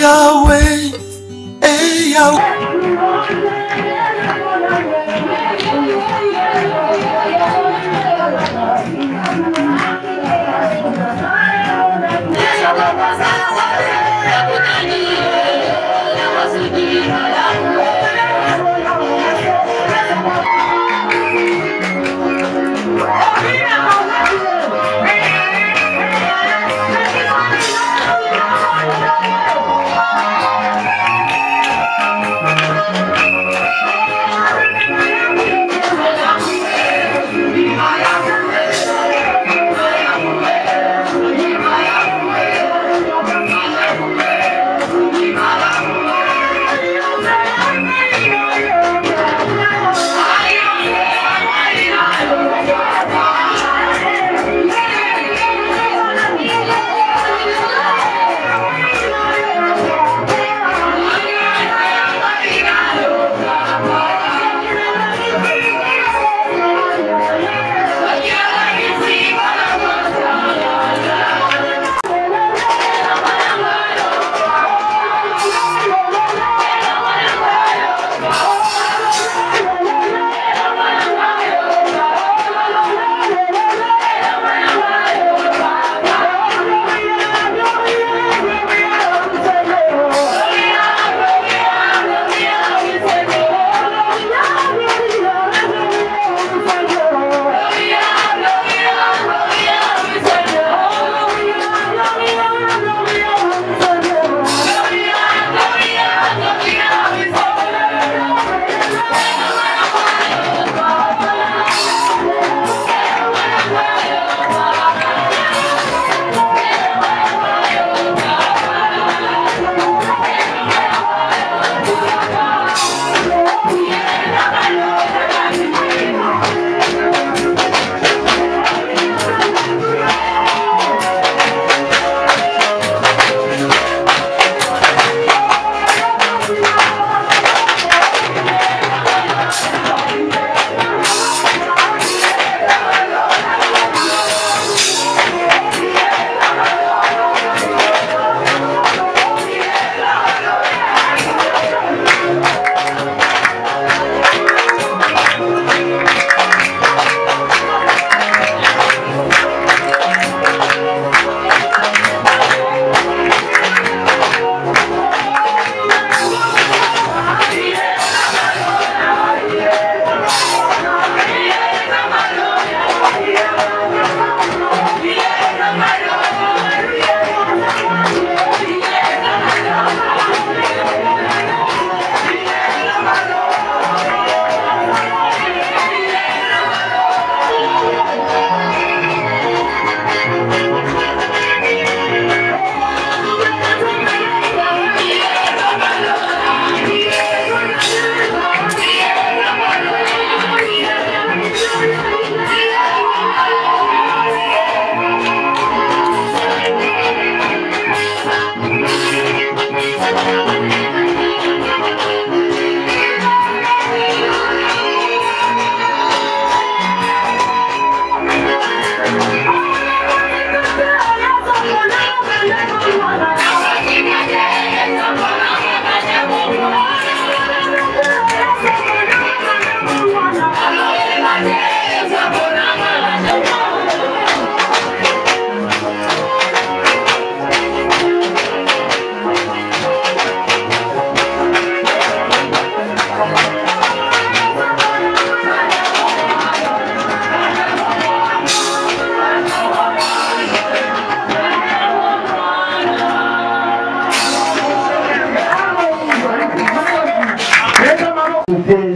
Yahweh, Yahweh.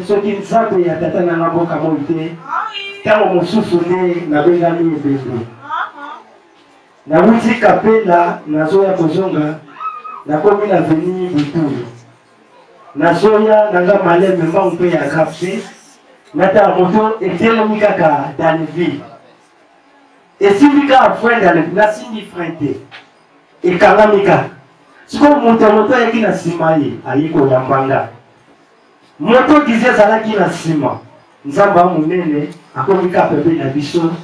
soki nzambe ya tata na naboka moite tango mosusu nde nabengami ebembe nawuti kapela nazoya kozonga nakomi na veni butulu nazoya nanga maleme mbangu mpe ya kapte natala moto etelemi kaka daneville esimbi kaka frein daneville nasimbi frein te ekangami kaka sikoyo moto ayaki na nsima ye ayi koyambanga moto gize azalaki na nsima nzambe monene akomi kaka pembeni na biso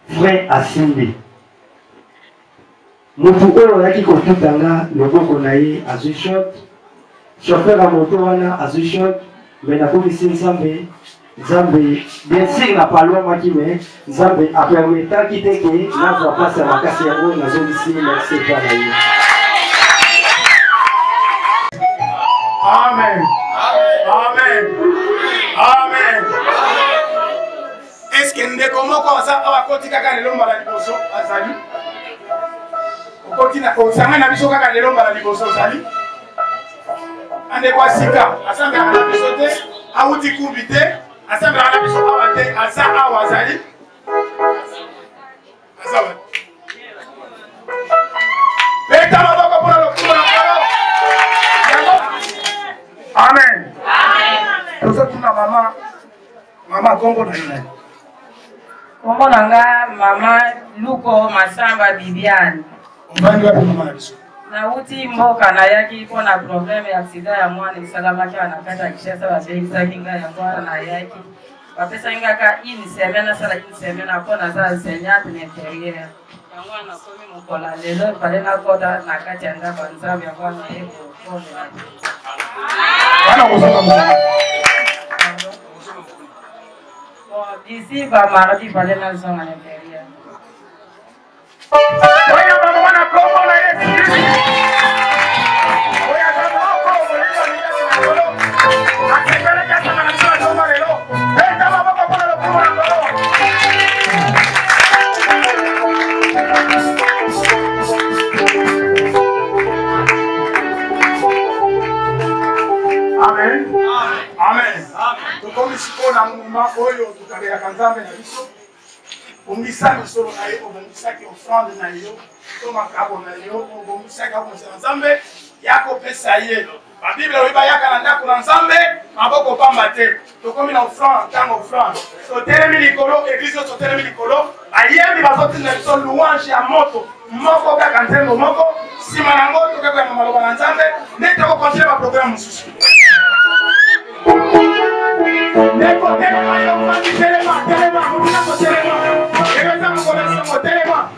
frein asimbi Mutu oyo yaki kotutanga loboko na ye azwi shot. Chauffeur à moto wana azwi shot. Mais nakomisi Nzambe. Nzambe bien sûr na parlons moi qui mais Nzambe a permis tant quitter que na va passer à makasi yango na zone ici merci par là. Amen. Amen. Amen. Est-ce que ndeko moko asa abakoti kaka lelo mbala liboso azali? Okoti na kosanga na biso kaka lelo mbala liboso azali? Ande kwa sika asanga na biso te auti kubite asanga na biso awate asa awazali? Asawa. Beta maboko pona lokuma. Amen. Amen. Tuna mama. Mama Kongo na yule. Kongo nanga mama Luko Masamba Bibiani. Mbani wapi mama biso? Na uti mboka na yaki pona problem ya accident ya mwana salama kwa anakata kishasa wa benza kinga ya mwana na yaki. Wapesa inga ka ini semena sala ini semena pona za senyate ni interieur. Mwana komi mukola lelo pale na kota na kati anga kwa nzamu ya mwana yeko pole. Wana kusoma mwana. Ici, bah, mardi, fallait la zone à l'intérieur. Amen. Amen. Tukomi sikona mumba oyo tukabela kanzambe na biso. Ongisa misoro na yo, ongisa ki offrande na yo, to makabo na yo, ongisa ka konsa nzambe yako pesa ye. Ba Bible oyiba yaka na ndako na nzambe, maboko pamba te. Tukomi na offrande, tango offrande. So telemi likolo, église so telemi likolo, ayemi bazoti na biso louange ya moto. Moko kaka nzembo moko, sima nango tokako ya maloba na nzambe, nete ko continuer ba programme mususu. Neko telema yo fandi telema muna ko telema eza mo kola so telema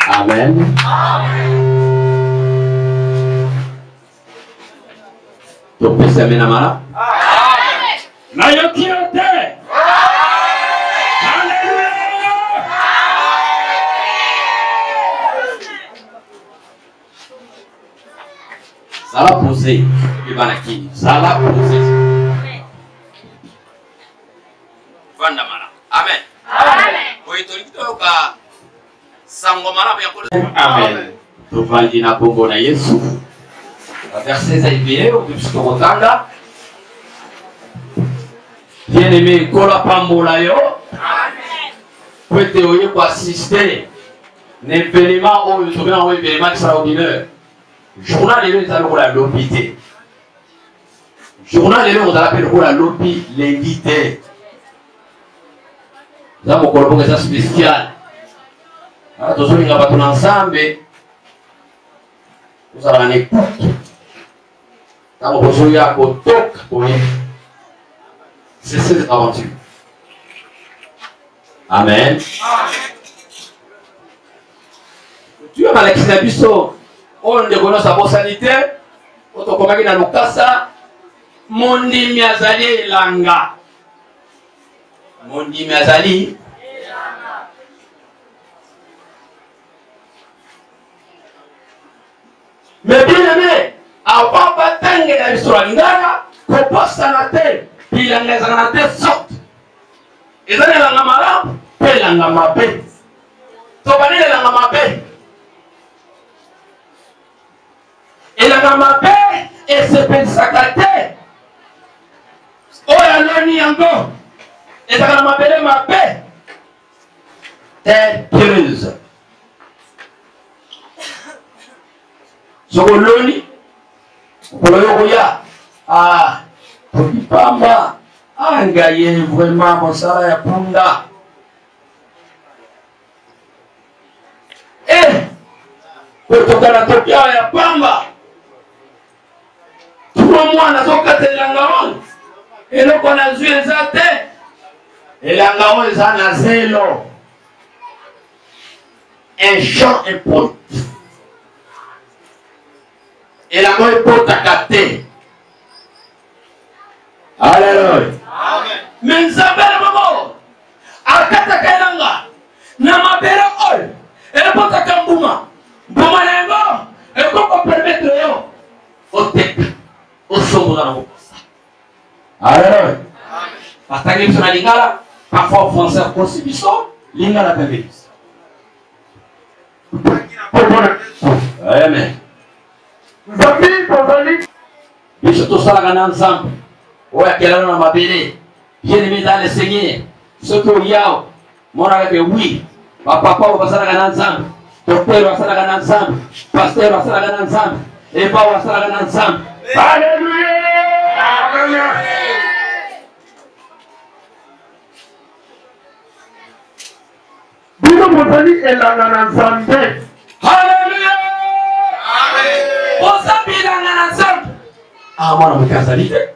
Amen. Tupese amena mara. Amen. Na yote. Hallelujah. Sala pose ibana kini. Sala pose. Vanda mara. Amen. Amen. Oitolito ka sango Amen. Tuvandi na kombo na Yesu. Verset za ibie utusikotanga. Bien-aimé, kola pambola yo. Amen. Peut-être oye pour assister l'événement où nous avons un événement extraordinaire. Journal de l'État pour la lobité. Journal de l'État on appelle pour la lobby l'invité. Nous avons encore pour ça spécial. Alors tous ceux qui ont battu ensemble, nous allons en écoute. Nous avons besoin de toc pour c'est cette aventure. Amen. Tu as mal expliqué on ne connaît sa personnalité. On te commence dans le casa. Mondi miazali langa. Mondi miazali. Mais bien aimé, avant de battre la histoire ngara, qu'on passe à la tête. Il a les années sortent. Ils ont les angamara, puis l'angamabé. Tobani les angamabé. Et l'angamabé, et c'est une sacralité. Oh, la loni encore. Et l'angamabé, ma paix. T'es curieuse. Sur loni, pour le roya, ah. Pamba angaye vraiment mosala ya punda kutoka na tokea ya pamba tuwa mwana zokatela ngawon eloko na zwi eza te elanga oyo eza na zelo un champ impôt elanga oyo epotaka te. Alléluia. Amen. Mais Zabel Momo, Akata Kailanga, Namabera Ol, et Potaka Mbuma, Mbuma Nengo, et comment permettre yo, au tec, au sombre dans la route. Alléluia. Parce que sur la lingala, parfois en français, constitution, lingala permis. Amen. Et surtout ça, la gagne ensemble. Ouais, quel est le mabélé? Bien-aimé dans le Seigneur. Ce que y a, mon ami, oui. Ma papa va s'en aller ensemble. Ton père va s'en aller ensemble. Pasteur va s'en aller ensemble. Et papa va s'en aller ensemble. Alléluia! Alléluia! Bino Mozali est là ensemble. Alléluia! Amen! Pour ça, il est là ensemble. Ah, moi, on va faire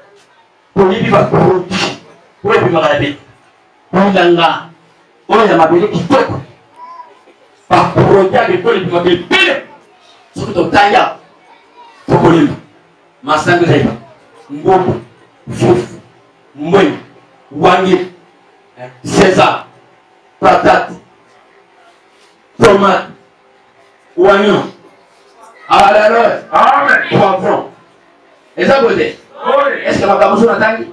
Polibi va produire, pour les malades, pour l'anga, pour les malades qui toquent, par produire des polibi va bien, surtout au taïa, pour polibi, ma sangue, ngombe, fouf, mouille, wangi, César, patate, tomate, oignon, alléluia, amen, poivron, et ça côté. Est-ce que ma cabochon attend?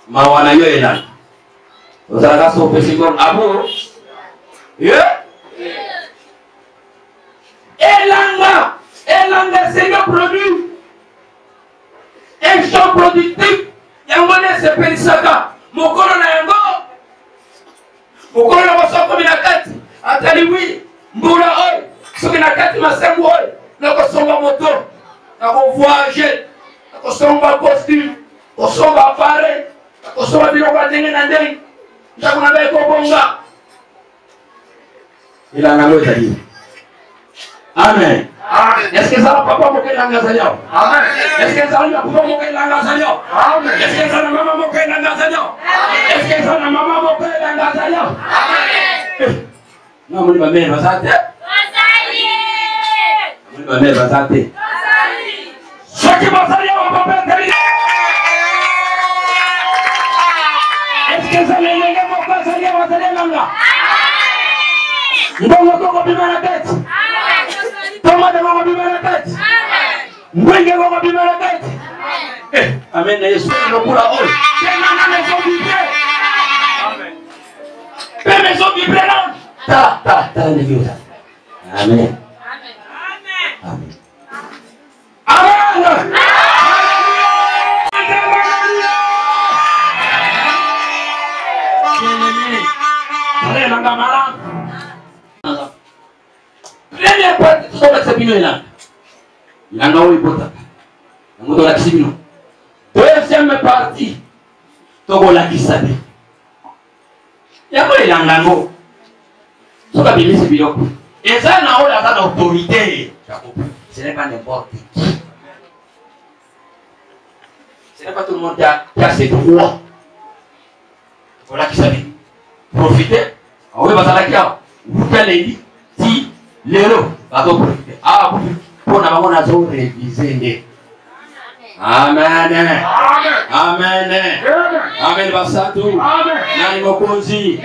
Ma wana yo est là. Vous allez la sauver si bon abou. Yeah. Elanga, c'est un produit. Un champ productif. Yangone se pelisaka. Mokolo na yango. Mokolo na baso comme na kati. Atali oui. Mbula oi. Soki na kati masembo oi. Nako songa moto. Nako voyager. Nako songa costume. Nako songa appareil. Nako songa biloko ndenge na ndenge. Nako na baiko bonga. Il a un dire. Amen. Est-ce que ça va papa moquer l'angazagnon? Amen. Est-ce que ça va papa moquer l'angazagnon? Amen. Est-ce que ça va maman moquer l'angazagnon? Est-ce que ça va maman moquer l'angazagnon? Amen. Non, mon ma mère va s'arrêter. Ma mère va s'arrêter. Ce qui va s'arrêter, on va pas terminer. Est-ce que ça va aller mon père s'arrêter, on va s'arrêter l'anga? Mbongo koko bima na tête. Tomate koko bima na tête. Mwenge koko bima na tête. Amen. Yesu no kula ol. Tena na maison vibrée. Amen. Pe maison vibrée là. Amen. Amen. Amen. Première partie, tout ça, c'est bien. Il a un important. Deuxième partie, Togo la kisabe. Il y a quoi il a un ango. Ce qu'on a bien c'est bien. Et ça, on a l'autorité. Ce n'est pas n'importe qui. Ce n'est pas tout le monde qui a ses droits. Voilà qui savait. Profitez. Oui, parce que là, vous allez si l'héros va profiter. Ah, pour n'avoir pas révisé. Amen. Amen. Amen. Amen. Basatou. Amen. Mokozi.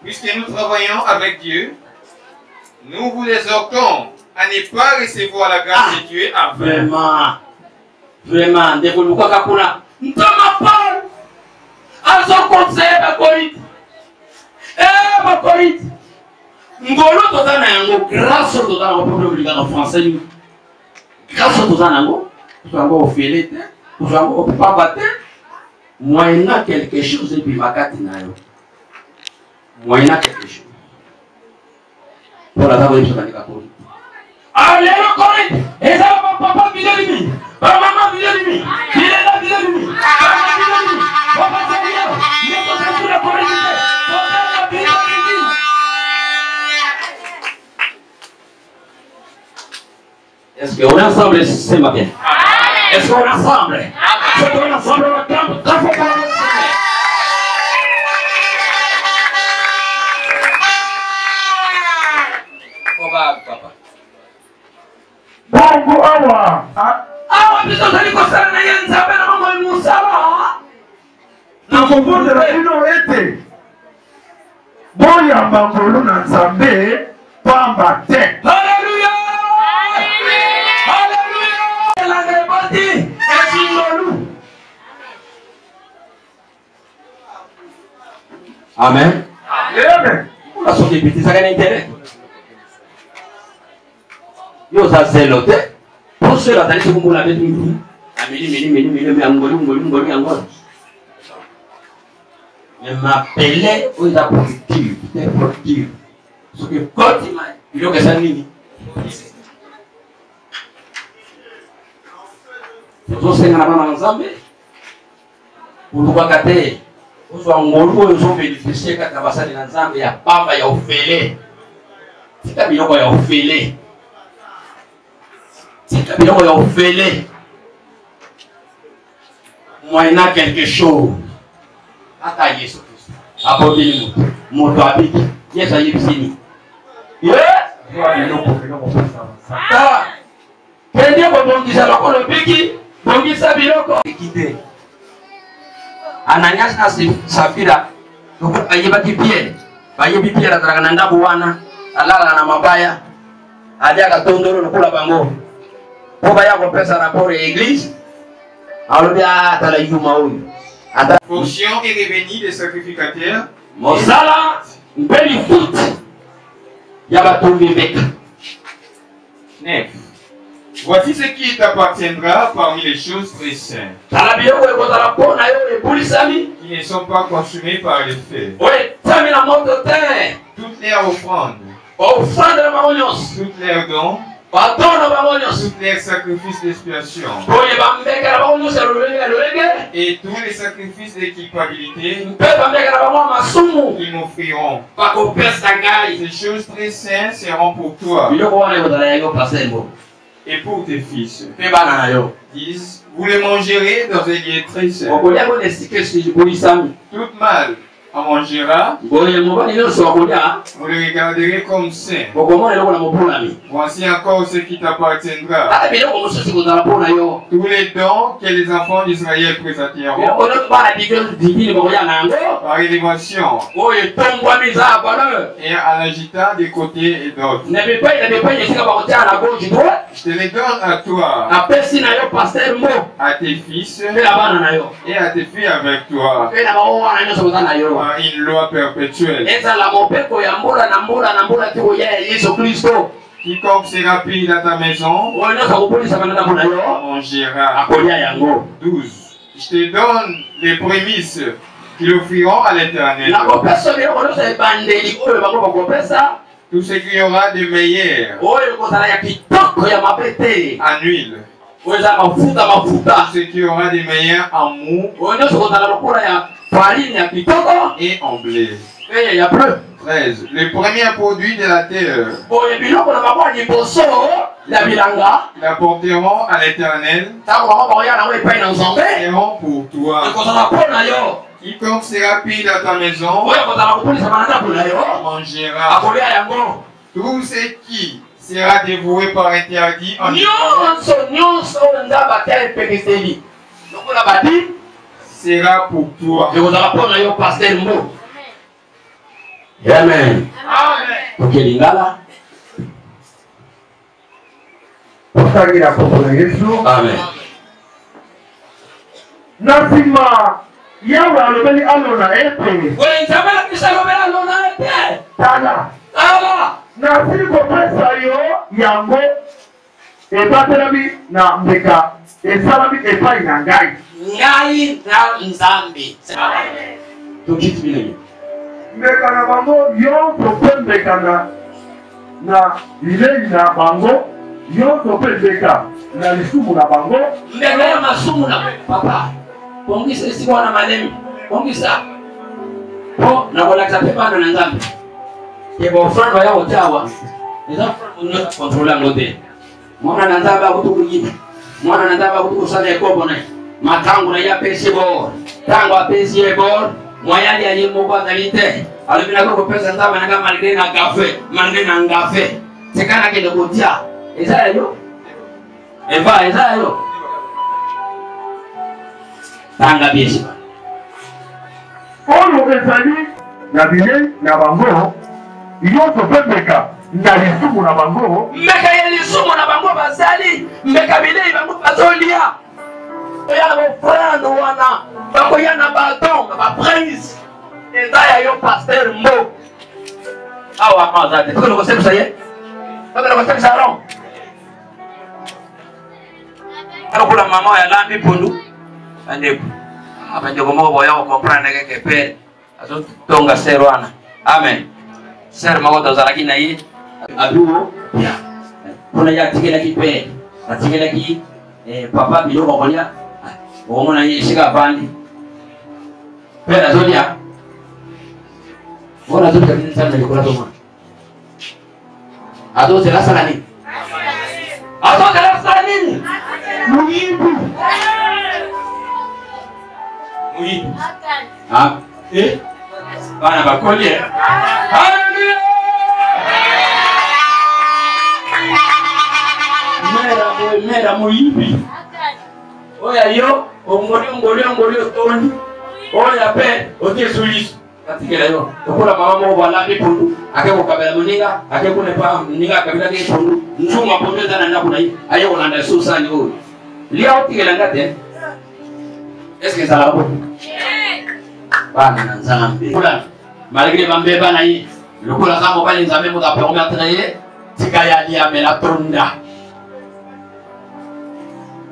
Puisque nous travaillons avec Dieu, nous vous exhortons à ne pas recevoir la grâce de Dieu avant. Vraiment. Vraiment. Développez Kakuna. Nous sommes pas. À son conseil, ma corite. Ma corite. Ngolo tozana yango grâce tozana ko problème en français. Grâce tozana yango. Tozango ofele te. Tozango pas battre. Moyennant quelque chose et puis makati na yo. Moyennant quelque chose. Pour la table de ce matin. Alléluia corite. Et ça va papa bilemi. Maman bilemi. Il est là bilemi. Papa Seigneur. Il est sur la corite. Est-ce qu'on est ensemble ce matin? Est-ce qu'on est ensemble? Est-ce qu'on est ensemble? Papa. Bongo awa. Awa biso tali kosala na ye nzambe na mama musala. Na kobondela bino ete boyamba ngolu na nzambe pamba te. Alléluia. Alléluia. La rebati ezingolu. Amen. Amen. On sont des petits ça n'a intérêt. Yo ça c'est l'autre. Pour cela d'aller sur mon avec nous. Ameli ngoli encore. Mais m'appeler aux apostoliques, des productifs. Ce que quand il y a que ça nini. Nous sommes ensemble. Pour pouvoir capter. Nous sommes bénéficiés quand on va s'en ensemble. Il y a pas il y a offélé. C'est un billet il y a offélé. C'est un billet il y a offélé. Moyennant quelque chose. Attends Jésus Christ. Apportez-le mon doigt habite. Yes, ça y est, fini. Yeah. Ah. Quel Dieu va bon dire alors le biki, bon dire ça biloko. Quitter. Ananias na Safira. Donc ayeba kipier. Bayebi Pierre atakana buwana. Alala na mabaya. Adia katondoro lokula bango. Ko baya ko pesa rapport église. Alors bien tala yuma oyo. Fonction et revenu des sacrificateurs. Mosala, belle foot. Yabatombi mec. 9. Voici ce qui t'appartiendra parmi les choses très saintes, qui ne sont pas consumées par les feux. Toutes les offrandes, toutes les dons, tous les sacrifices d'expiation et tous les sacrifices d'équipabilité qu'ils m'offriront. Ces choses très saintes seront pour toi et pour tes fils. Disent, vous les mangerez dans un lieu très saint. Toute mâle en mangera, vous les regarderez comme saints. Voici encore ce qui t'appartiendra. Tous les dons que les enfants d'Israël présenteront par élévation et en agitant des côtés et d'autres. Je te les donne à toi, à tes fils et à tes filles avec toi. par une loi perpétuelle. Quiconque sera pris dans ta maison mangera. 12. Je te donne les prémices qu'ils offriront à l'Éternel. Tout ce qu'il y aura de meilleur en huile. Tout ce qu'il y aura de meilleur en mou et en blé. 13. Les premiers produits de la terre l'apporteront à l'Éternel seront pour toi. Quiconque sera pris dans ta maison mangera. Tout ce qui sera dévoué par interdit en sera pour toi. Amen. Ok, Lingala. Amen. Nasima yawe alobeli alona ete. Tala. Nasiri kopesa yo yango ebatelami na mbeka esalami epai na ngai. Ngai na nzambi. Mbeka na bango yonso mpe mbeka na bilei na bango yonso mpe mbeka na lisumu na bango. Mbeka ya masumu na papa. Pongisa isi wana malemi. Pongisa. Po na kolakisa pepano na nzambi. Kebo front wa yao tawa. Eza front wa kontrola ngote. Mwana na nzamba kutukujini. Mwana na nzamba kutukusana ekobo na. Matangu na ya pesi bor. Tangu wa pesi e bor. Mwayali ya yemo kwa dalite. Alibina kwa pesa nzamba na kama malgré na gafe. Malgré na ngafe. Tekana kede kutia. Eza ya yo. Eva eza ya yo. Tanga biesi. Oyo ezali na bilei na bango yonso mpe mbeka na lisumu na bango. Mbeka ya lisumu na bango bazali. Mbeka bilei bango bazolia. Oya bofrano wana. Bako ya na baton. Baprince. Eza ya yo pasteur mbo. Awa mazate. Tuko noko sepsa ye? Tuko noko sepsa ron? Ano kula mama ya lambi pundu. Andepo. Apa njogo mo boya ko comprendre que père. Azo tonga serwana. Amen. Ser magoto zalaki na ye. Aduo. Ya. Kuna ya tigela ki père. Atigela ki papa biloko kolia. Omona ye shika bandi. Père azolia. Ona zote kabisa sana nilikuwa soma. Azo sala sala nini? Azo sala sala nini? Muibu. Muibu. Ah, bana bakolie. Haleluya. Mera muibi. Oya yo, ngoli toni. Oya pe, otie sulisu. Katikela yo. Okula mama mo bala bipundu. Ake ko kabela muninga, ake ko nepa muninga kabila ke pundu. Nzuma pomeza na nakuna yi. Ayo kolanda susa ni o. Lia otikela ngate. Est-ce que ça va bon? Bana na nzambe. Kula malgré bambe bana yi. Lokula kama bali nzambe mo da permettre na ye. Tikaya lia melatonda.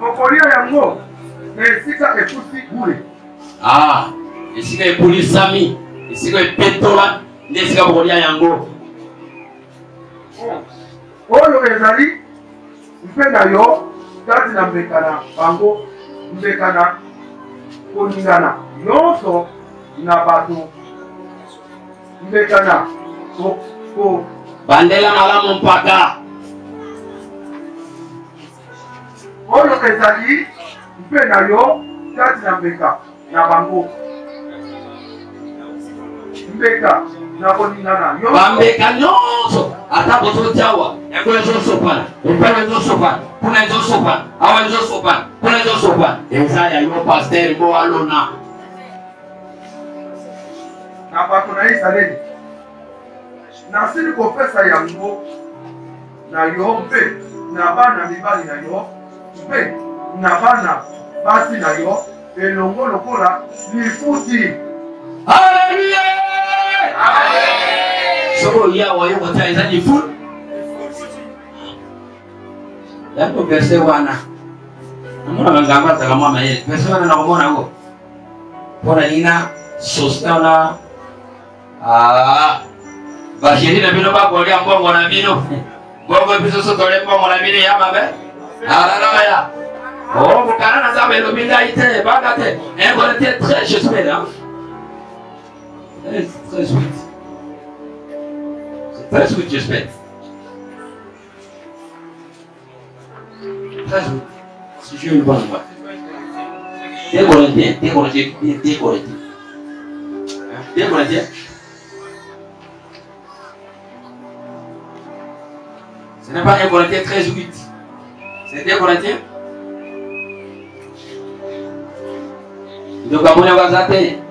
Okolia yango esika epusi bure. Ah, esika epulisami. Esika epetola. Nesika bokolia yango. Oyo ezali mpe na yo kati na mbeka na bango mbeka na koningana nyonso na bato mbeka na ko bandela malamu mpaka. Oyo ezali mpe na yo kati na mbeka na bango mbeka na koningana nyonso bambeka nyonso ata bozojawa yango ezosopana epele ezosopana kuna ezosopana awa ezosopana kuna ezosopana eza ya yo pasteur mbo alona na bato na Israeli nasili kopesa yango na yo mpe na bana mibali na yo mpe na bana basi na yo elongo lokola lifuti Alléluia. Soko ya wa yoko ta izani full. Yango verse wana. Namona mangamba ta kama maye. Verse wana na kumona ngo. Pona nina sostana bashiri na bino ba kolya mbongo na bino. Bongo biso so tole mbongo na bino ya mabe. Ya. Oh, vous canez dans la luminosité, bagatelle. Et vous êtes très j'espère. C'est très sweet. C'est très sweet, j'espère. Très sweet. Si je une bonne voix. Décolleté. Ce n'est pas un décolleté très sweet. C'est décolleté. Donc abone bazate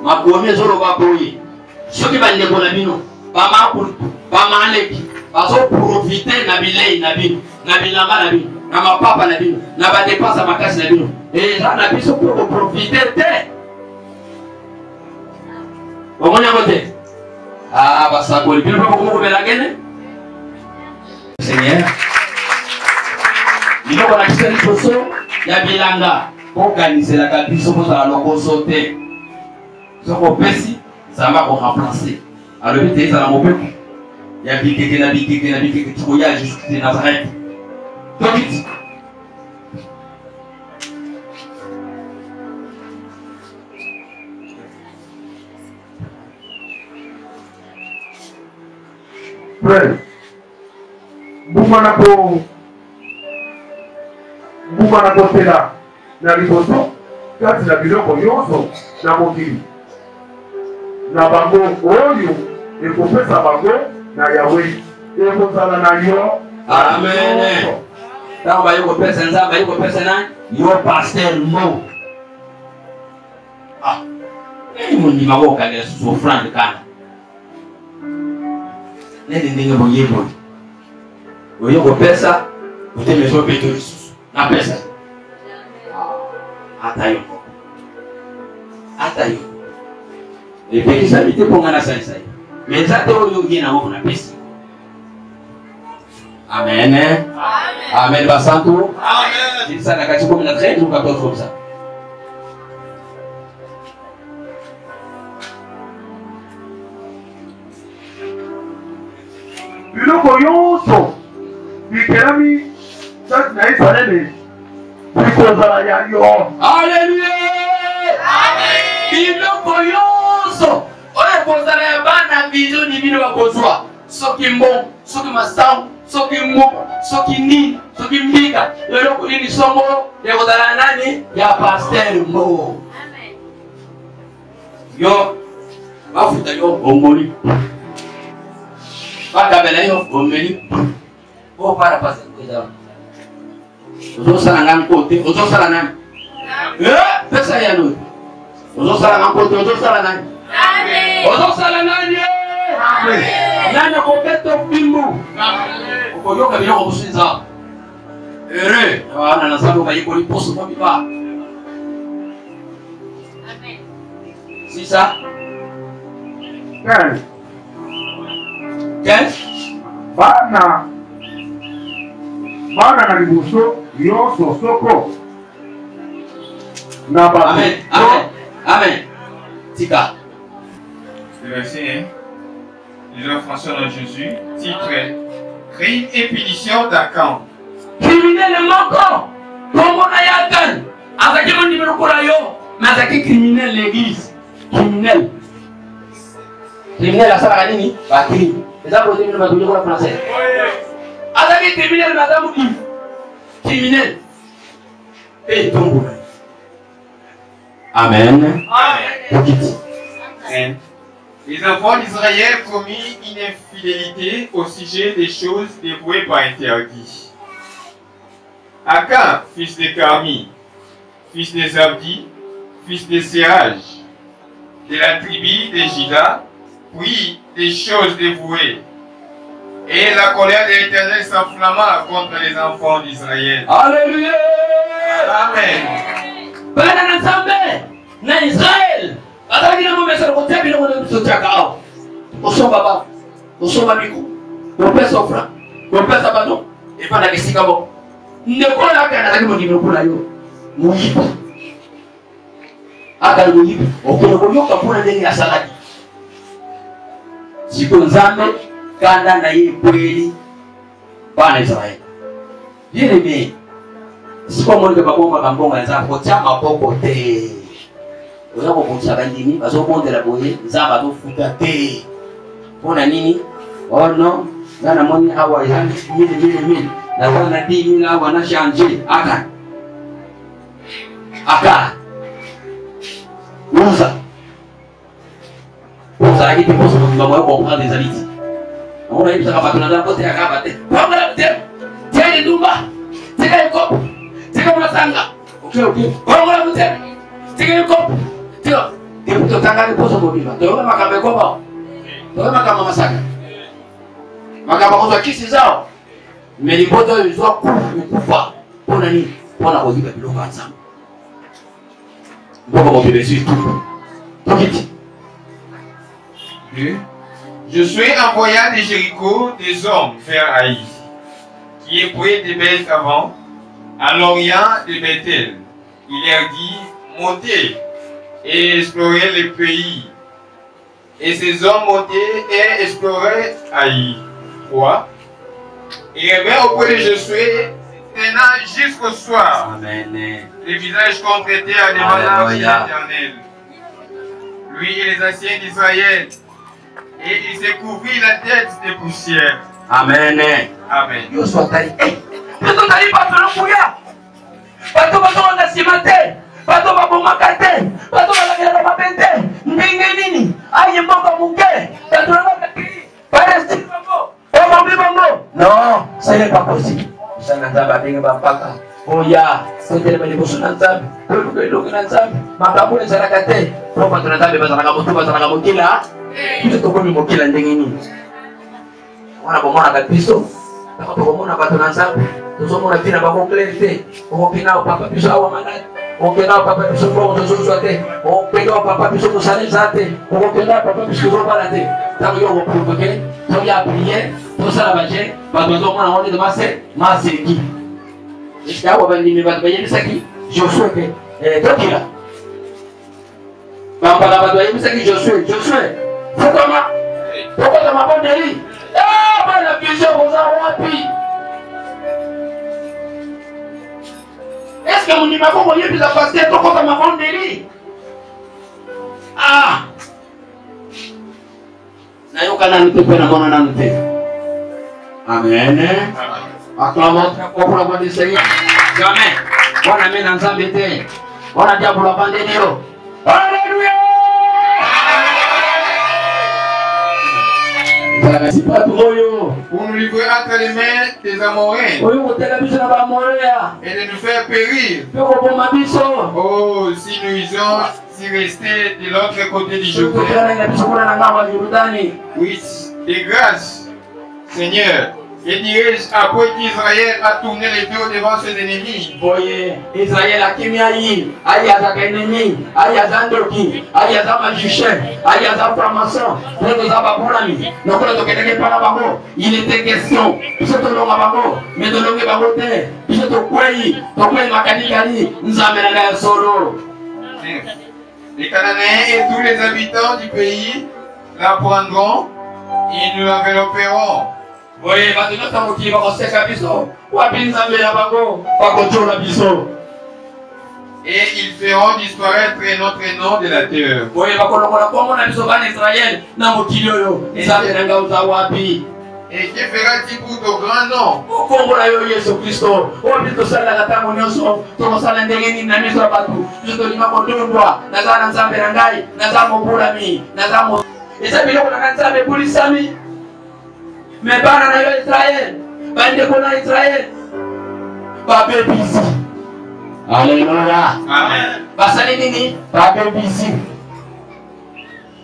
makomi zolo baboyi soki bande bona bino ba makulu ba maleki bazo profiter na bilei na bino na bilamba na bino na mapapa na bino na ba dépense makasi na bino et ça na biso pour profiter te omoni ngote basakoli bino ko ko bela gene Seigneur bino bona kiseni poso ya bilanga organiser la biso pour la lokoso te soko pesi ça va remplacer alors vite ça la mopeku ya bikeke tu ya jusqu'à Nazareth donc vite frère bumana ko tela na liboso kati na biloko nyonso na mokili na bango oyo ekopesa bango na Yawe ekozala na yo. Amen. Ntango bayokopesa nzambe bayokopesa nani yo pasteur mo mondima kokagela susu ofrande kana nene ndenge boyebo oyokopesa otemeso peto lisusu na pesa Atayo. Et puis ça vite pour ngana ça. Mais ça te oyo ngina ngo na pesa. Amen. Amen basantu. Amen. C'est ça la kati comme la 13 ou 14 comme ça. Biloko yonso bikelami ça na Israël. Alléluia. Amen. Biloko yonso oye kozala ya bana bizo ni bino bakozwa soki mbon soki masango soki moko soki nini soki mbika eloko nini songo ya kozala nani ya pasteur mo. Amen. Yo bafuta yo omoli bakabela yo omeli o para pasteur kweza Ozosala côté, ozosala nani? Pesa ya nini? Ozosala côté, ozosala nani? Amen. Ozosala nani? Amen. Nani kopeto bimbu? Amen. Okoyoka biloko businza. Ere, wana nasabu bayikoli poso kwa biba. Amen. C'est ça? Quel? Bana na liboso yonso soko na ba. Amen. Amen. Amen. Tika. Le verset 1. Le François de Jésus, titre Crime et punition d'Akan. Criminel manquant. Comme on a yakan. Avec le numéro korayo, mais avec criminel l'église. Criminel. Criminel à ça nini? Ba crime. C'est ça pour dire le numéro français. Avec criminel madame qui criminel et tombe. Amen. Amen. Les enfants d'Israël commis une infidélité au sujet des choses dévouées par interdit. Akan, fils de Carmi, fils de Zabdi, fils de Sérage, de la tribu de Juda, puis des choses dévouées. Et la colère de l'Éternel s'enflamma contre les enfants d'Israël. Alléluia. Amen. Bana na Zambé, na Israël, azalaki na momesana kotia biloko na biso tiaka awa osomba ba osomba miko opesa ofra opesa bano efandaka esika moko ndeko oyo akana azalaki mondimi lokola yo moyibi akali moyibi okende koyoka mpona ndenge asalaki sikoyo nzambe kanda na ye ekweli bana Israeli bien-aimé sikoyo monika babombaka mbongo ya nzambe kotia maboko te oza kobundisa bandimi bazobondela boye nzambe azofuta te mpona nini oh non nga namoni awa eza 1000 naza na 10 000 awa na change aka uza ozalaki te mposo mobimba moyo comprendre ezali ti yango nayebisaka bato naza koteyaka bate pamala motema tia lidumba tika ekopo tika masanga ongola motema tika ekopo tika depuis totangani mposo mobimba toyoka makambo ekopa toyoka makambo masaka makambo kozwa kisi zao me liboto oyo ezwa kufa mpona nini mpona koyiba biloko ya nzambe mboko mobimba ezwi tupu tokiti. Josué envoya de Jéricho des hommes vers Haïs, qui est près de Beth-Aven, à l'orient de Bethel. Il leur dit, montez et explorez le pays. Et ces hommes montaient et exploraient Haïs. 3. Ils revint auprès de Josué, tenant jusqu'au soir. Amen. Le visage contraité à demandant l'Éternel. Lui et les anciens d'Israël. Et il s'est couvrit la tête de poussière. Amen. Amen. Yo swatali. Bato nali bato lokuya. Bato na simate. Bato babomaka te. Bato balakela mabende. Ndenge nini? Aye mboka muke. Bato na bakiri. Palestine bango. Omambi bango. Non, ce n'est pas possible. Ça n'a pas bien bapaka. Oh ya, c'était le bénéfice de Nzambe. Le Nzambe. Makambo ezalaka te. Po bato na Nzambe bazalaka motu bazalaka mokila. Biso tokomi mokila ndenge nini wana bomonaka biso tako tokomona bato na Nzambe tozomona mpina bango clair te okopina papa biso awa malade okenda papa biso mbongo tozozwa te okenda papa biso tosala eza te okokenda papa biso tozobala te ntango yo okoprovoke toya priere tosala baje bato bazomona ngo nde maseki eske awa bandimi bato bayebisaki Josué te tokila bampaka bato bayebisaki Josué c'est comment? Pourquoi tu m'as pas dit? Ah, mais la vision vous a rempli. Est-ce que mon numéro vous voyez plus à passer? Pourquoi tu m'as pas dit? Ah! Nayo kanani te pena mona nanu te. Amen. Acclamons pour la voix du Seigneur. Jamais. On amène ensemble te. On a diable la bande nero. Alléluia. Pour nous livrer entre les mains des Amoréens et de nous faire périr. Oh, si nous isons si rester de l'autre côté du Jourdain. Oui, de grâce, Seigneur. Et dirais-je après qu'Israël a tourné les dos devant ses ennemis. Voyez, Israël a kimi ayi, ayi azaka ennemi, ayi azandoki, ayi azamagicien, ayi azaframason, les abapolami, nokola tokeneke pana bango. Il était question, biso tolonga bango, mais tolonge bango te, biso tokwei makanikali, nzambe na ya solo. Les Cananéens et tous les habitants du pays la prendront et nous l'envelopperons. Voyez, maintenant, quand on va se biso, et ils feront disparaître notre nom de la terre. Voyez, et que fera-t-il pour ton grand nom? Mais bana na yo Israël, bandeko na Israël, babe bisi. Alléluia. Amen. Basali nini? Babe bisi.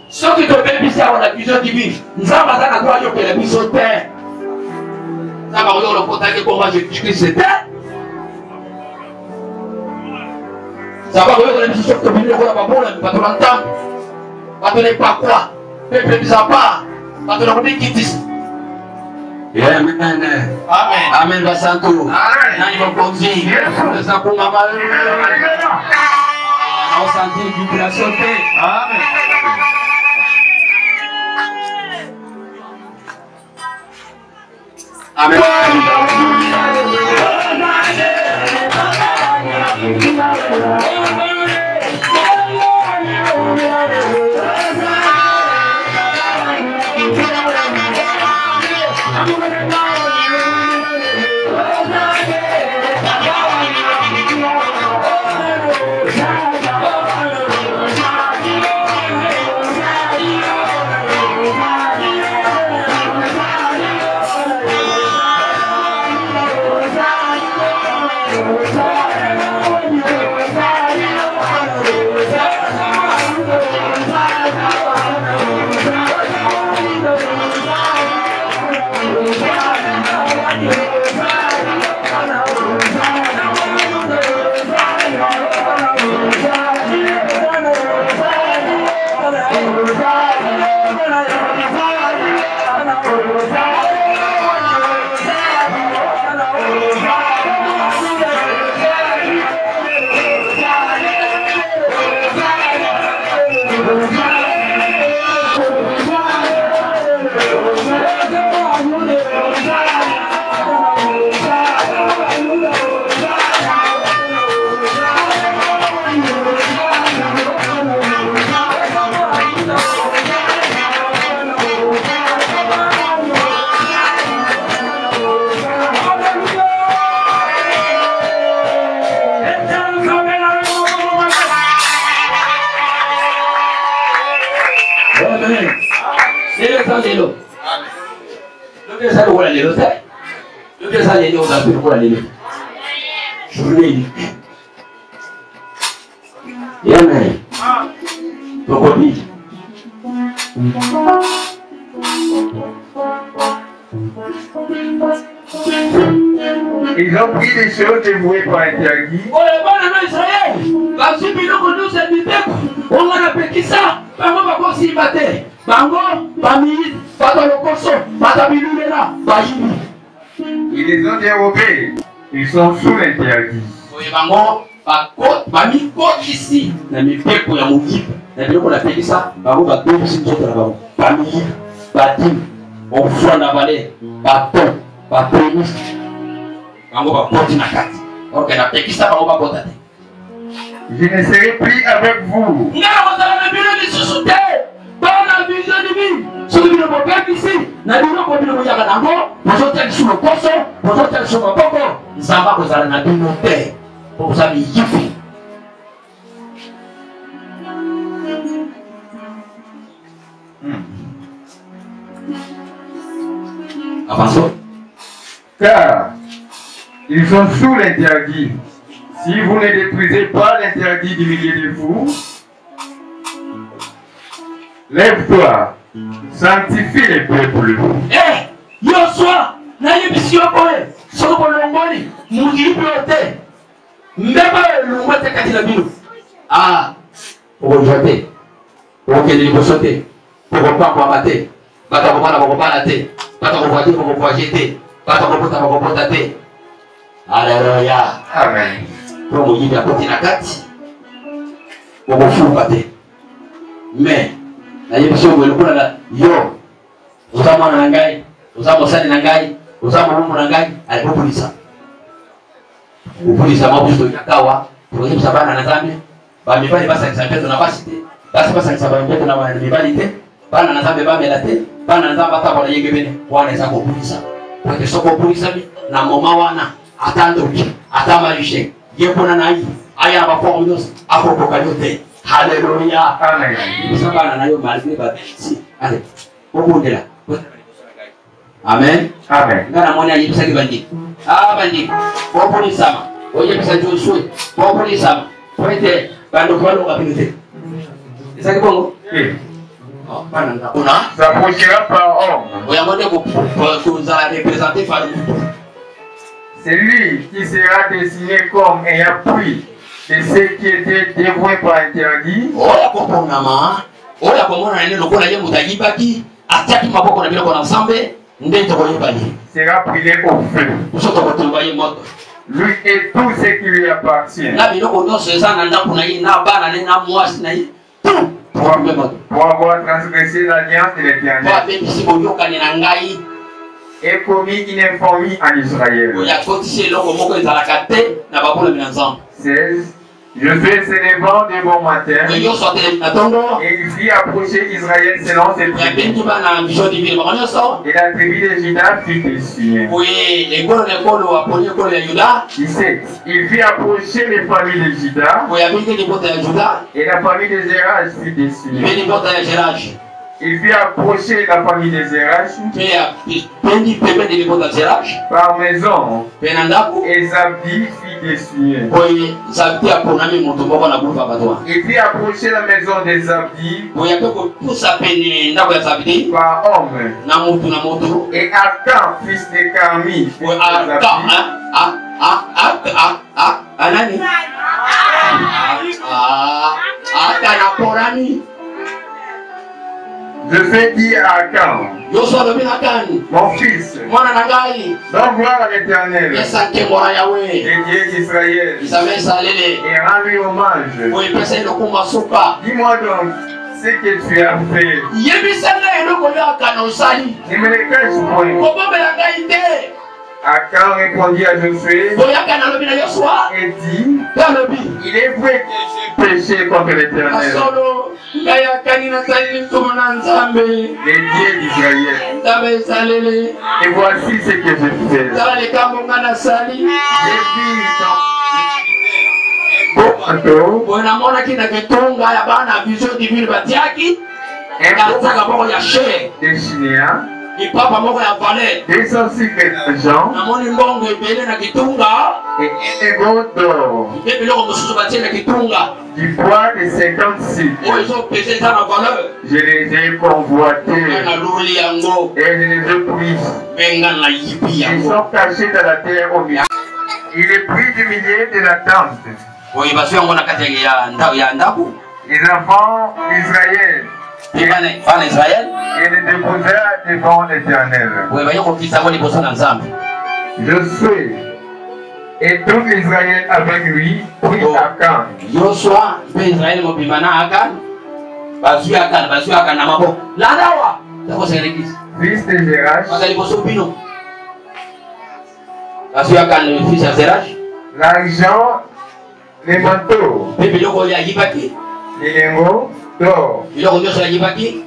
Soki to be bisi awona vision divine. Nzamba zaka kwa yo pele biso te. Nzamba ko lo potake ko ma Jésus-Christ te. Nzamba ko yo le biso to bino ko ba bola ba to lanta. bato ne pas quoi, peuple mis à part, bato ne connaît qui dit. Amen. Amen. Amen. Basanto. Amen. Nani va conduire. Les enfants maman. On sentit une vibration. Amen. Amen. Ils ont pris des choses que vous n'avez pas interdites. Ils les ont dérobés. Ils sont sous l'interdit. Ici, na mipepo ya mujibu na biloko na pekisa bango ba dosi nzoto na bango famille bati ofwa na vale baton ba premis bango ba poti na kati ok na pekisa bango ba kota te. Je ne serai plus avec vous. Ngara kozala na bino lisusu te bana vision de vie soki bino bopekisi na biloko bino boyaka nango bozotia lisusu lokoso bozotia lisusu maboko nzamba kozala na bino te po kozala yifi. Avançons. Car ils sont sous l'interdit. Si vous ne détruisez pas l'interdit du milieu de vous, lève-toi, sanctifie les peuples. Eh, Yosua, naïbisi oboye, soko longoni, mungiri piote, mbeba longwete katina bino. Ah, ojote, okende libosote, pokopwa kwa mate, bata kopala pokopala te. Alléluia. Amen. Pour vous dire côté la carte, pour vous faire mais la émission vous le là yo, vous avez mon langai, vous avez mon sani langai, vous avez mon langai, allez vous pouvez ça. Vous pouvez ça, moi vous êtes kawa, vous êtes sabana na zambi, ba mi bali basa kisapeta na basite, basa basa kisapeta na mi balite, bana na zambi ba melate. Bana nzamba tabona yegebene wanaweza kupulisa kwa soko kupulisa na mama wana atandoki atamarishe yepona nayi aya abaformos akokoka yote. Haleluya. Amen. Sabana nayo malgré badisi ale okundela. Amen. Amen. Ngana mwana yibisaki bandi bandi populisa ma oyebisa Joshua populisa ma poite bando kwalo kapite isaki bongo s'approchera par homme. C'est lui qui sera désigné comme ayant pris de ceux qui étaient dévoués par interdit. oya komona nene lokola ye mutagibaki atiaki maboko na biloko na nzambe ndenge tokoyebani sera brûlé au feu. biso tokotumba ye moto Lui et tout ce qui lui appartient. na biloko nyonso eza na ndako na ye na bana ne na mwasi na ye pour avoir transgressé l'alliance de l'Éternel po abebisi boyokani na ngai et commis une infamie en Israël. oyo akotisi eloko moko ezalaka te na bakolami na nzambe 16. Je fais se levant de bon matin oyo nyonso atelemi na ntongo et il fit approcher Israël selon ses tribus. yabengi bana vision divine bango nyonso Et la tribu de Juda fut dessinée. oye ekolo na ekolo aponi ekolo ya yuda 17. Il fit approcher les familles de Juda oyo abengi libota ya juda et la famille de Zerach fut dessinée. mpe libota ya gerage Il fit approcher la famille de Zerach mpe apendi pembeni libota ya gerage par maison mpe na ndako et Zabdi fut dessinée. oye zabdi aponami moto moko na groupe ya bato wana Il fit approcher la maison de Zabdi oyo ape kopusa pene ndako ya zabdi par homme. na motu Et Akan, fils de Carmi, fils oyo de Zabdi, anani aka na porami je fais dire à Akan, yoso alobi na kani mon fils, mwana na ngai donne gloire à l'Éternel, pesa nkembo na yawe le Dieu d'Israël, isabe esalele et rends-lui hommage. oyo epesa eloko masuka Dis-moi donc ce que tu as fait. yebisa ngai eloko oyo aka na osali Ne me le cache point. kobomela ngai te Akan répondit à Josué oyo aka na lobi na yosua et dit, te alobi il est vrai que j'ai péché contre l'Éternel, asolo ngai akani nasali lisumu na nzambe le Dieu d'Israël. nzambe esalele Et voici ce que j'ai fait. tala likambo nga nasali J'ai vu ton manteau, boye namonaki na ketonga ya bana vision divine batiaki ezaka moko ya shere de Chinéa, lipapa moko ya valer 200 cycles d'argent namoni mbongo ebele na kitunga et un égon d'or mpe biloko mosusu batie na kitunga du poids de 50 cycles. oyo ezopesa eza na valeur Je les ai convoités nga naluli yango et je les ai pris. mpe nga nayibi Ils yango sont cachés dans la terre au milieu. Il est pris du milieu de la tente. oyo bazwi yango na kati ya ndako Les enfants d'Israël mpe bana israele et les déposèrent devant l'Éternel. oyo baye kokisa yango liboso na nzambe Josué et tout Israël avec lui prit Akan, yosua mpe israele mobimba na akan bazwi akan na maboko landawa takosekelekisa fils de Zerach, baza liboso bino bazwi akan fils ya zerage l'argent, les manteaux, mpe biloko oyo ayibaki les lingots d'or, biloko nyonso ayibaki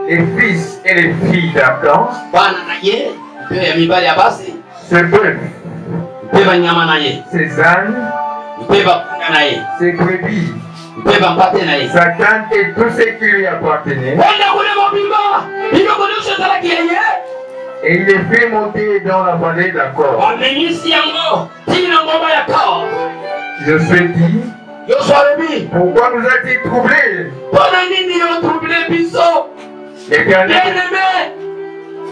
les fils et les filles d'Akan, bana na ye mpe ya mibali ya basi ce bœuf, mpe banyama na ye ses ânes, mpe bakunga na ye ses brebis, mpe bampate na ye sa tante et tout ce qui lui appartenait. wenda kule mobimba biloko nyonso ezalaki ya ye Et il les fait monter dans la vallée d'Akor. bamemisi yango ntina ngoma ya kao Josué dit, yosua alobi pourquoi nous a-t-il troublés? mpona nini otrouble biso L'Éternel bien-aimé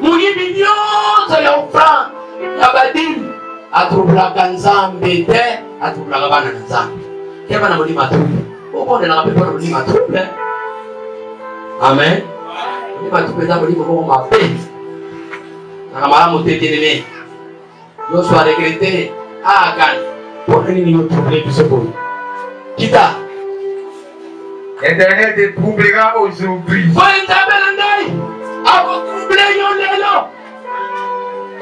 moyibi nyonso ya ofrande ya badini atroublaka nzambe te atroublaka bana na nzambe ke bana molimo atrouble okondelaka mpe mpona molimo atrouble amen molimo atrouble eza molimo moko mabe naka malamu te bien-aimé nyonso aregrete akan mpona nini otrouble biso boye kita L'Éternel te troublera aujourd'hui. oyo nzambe na ngai akotrouble yo lelo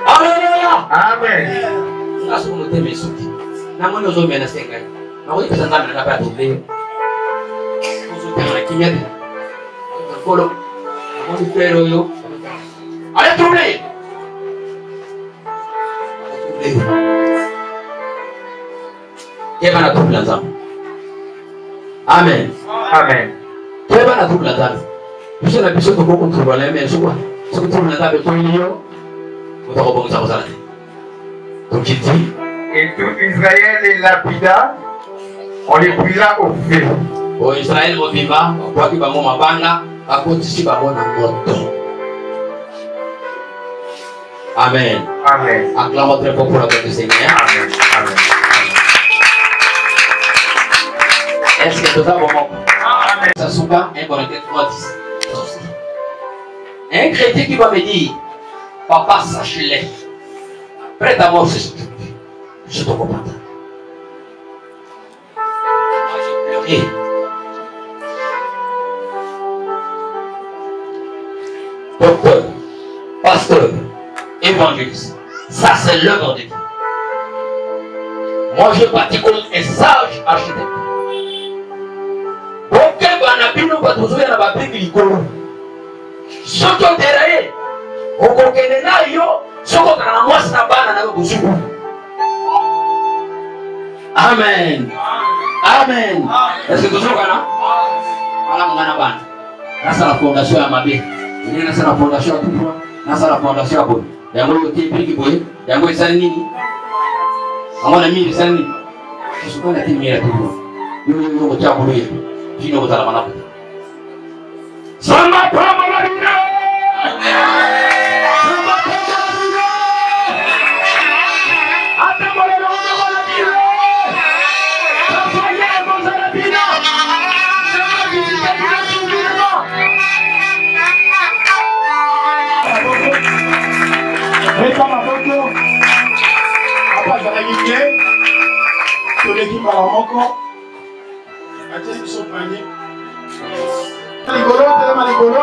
alleluya Amen. ngaso motema esuki namoni ozomena se ngai nakoyebisa nzambe na kapa ya trouble yo ozotema na kimia te kolo namoni frere oyo ale trouble keba na trouble na nzambe amen Amen. keba na trouble na nzambe biso na biso tokokotrouble na eme esuka soki trouble na nzambe ekoyeli yo otokobongisa kosala te tokiti Et tout Israël les lapida, on les brûla au feu. oyo israele mobimba bakwaki bango mabanga bakotisi bango na moto amen Amen. acclame très fort pour la gloire du Seigneur. Amen. Amen. Est-ce que tout ça va? Ça souvent un Corinthiens 3:10. Un chrétien qui va me dire, papa, sache-le. Après ta mort, je te comprends. Moi, j'ai pleuré. Docteur, pasteur, évangéliste, ça c'est l'œuvre de Dieu. Moi, je bâtis comme un sage architecte. Ok, banabino batuzuya na babibi likolo. Soki oderaye, okokende na yo, soko kana mwasi na bana na buzuku. Amen. Amen. Est-ce que tu es là? Voilà mon bana. Là c'est la fondation à Mabé. Il y a la fondation à tout point. Là c'est la fondation à Boy. Il y a un côté qui boy. Il y a un côté salini. On a mis le salini. Je suis pas la témie à tout point. Nous nous tiens pour lui. Je nous allons là. Samba Pama Marina. Samba Pama Marina. Attends-moi le nom de la ville. Soyez mon Zarabina. Je vais visiter le gouvernement. Et comme à Boko, après j'en ai gagné. Sur l'équipe à la Moko. Attention sur le panier. Rigolo, tellement rigolo.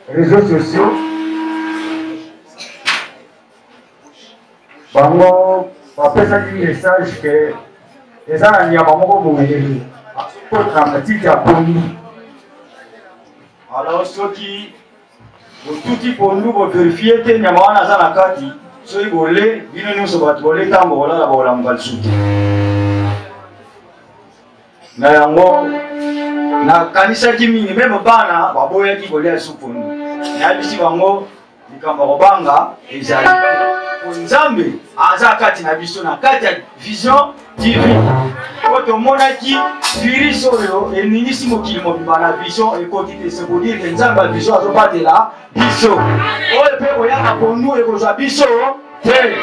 Réseaux sociaux bango bapesaki message ke eza na nyama moko bomeleli kota matiti ya poni. Alors soki Tuti pondu bo vérifier te nyamawana za na kati so ibole bino nyuso batu bole tambo wala la bola mbalsuti na yango na kanisa kimini meme bana baboya ki bole supondu na bisi bango likamba kobanga ezali Nzambe aza kati na biso na kati ya vision divine oto mona ki virus oyo eninisi mokili mobimba na vision ekoti te se pour dire que Nzambe a vision azobatela biso oyo pe oyaka pondu ekozwa biso te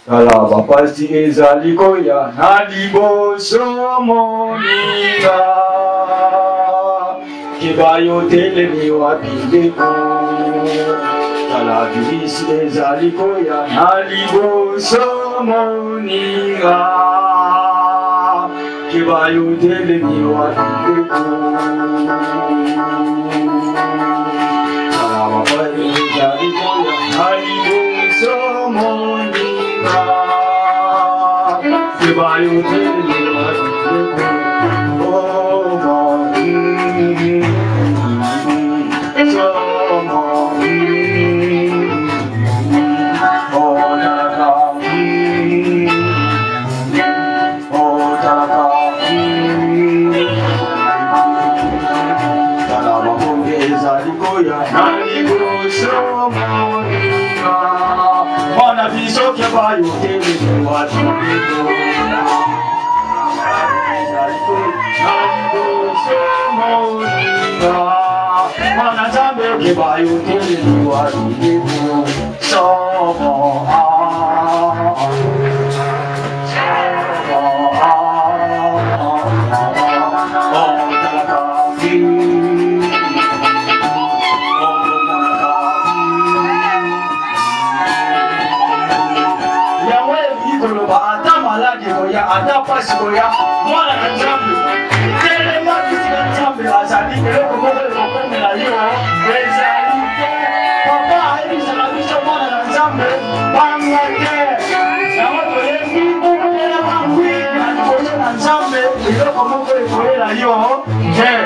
tala bapasi ezali koya na liboso moninga kebayo telemi wapileko tala virisi ezali koya na liboso moninga kebayo telemi wapileko tala bapasi ezali koya na liboso moninga kebayo telemi wapileko Yes,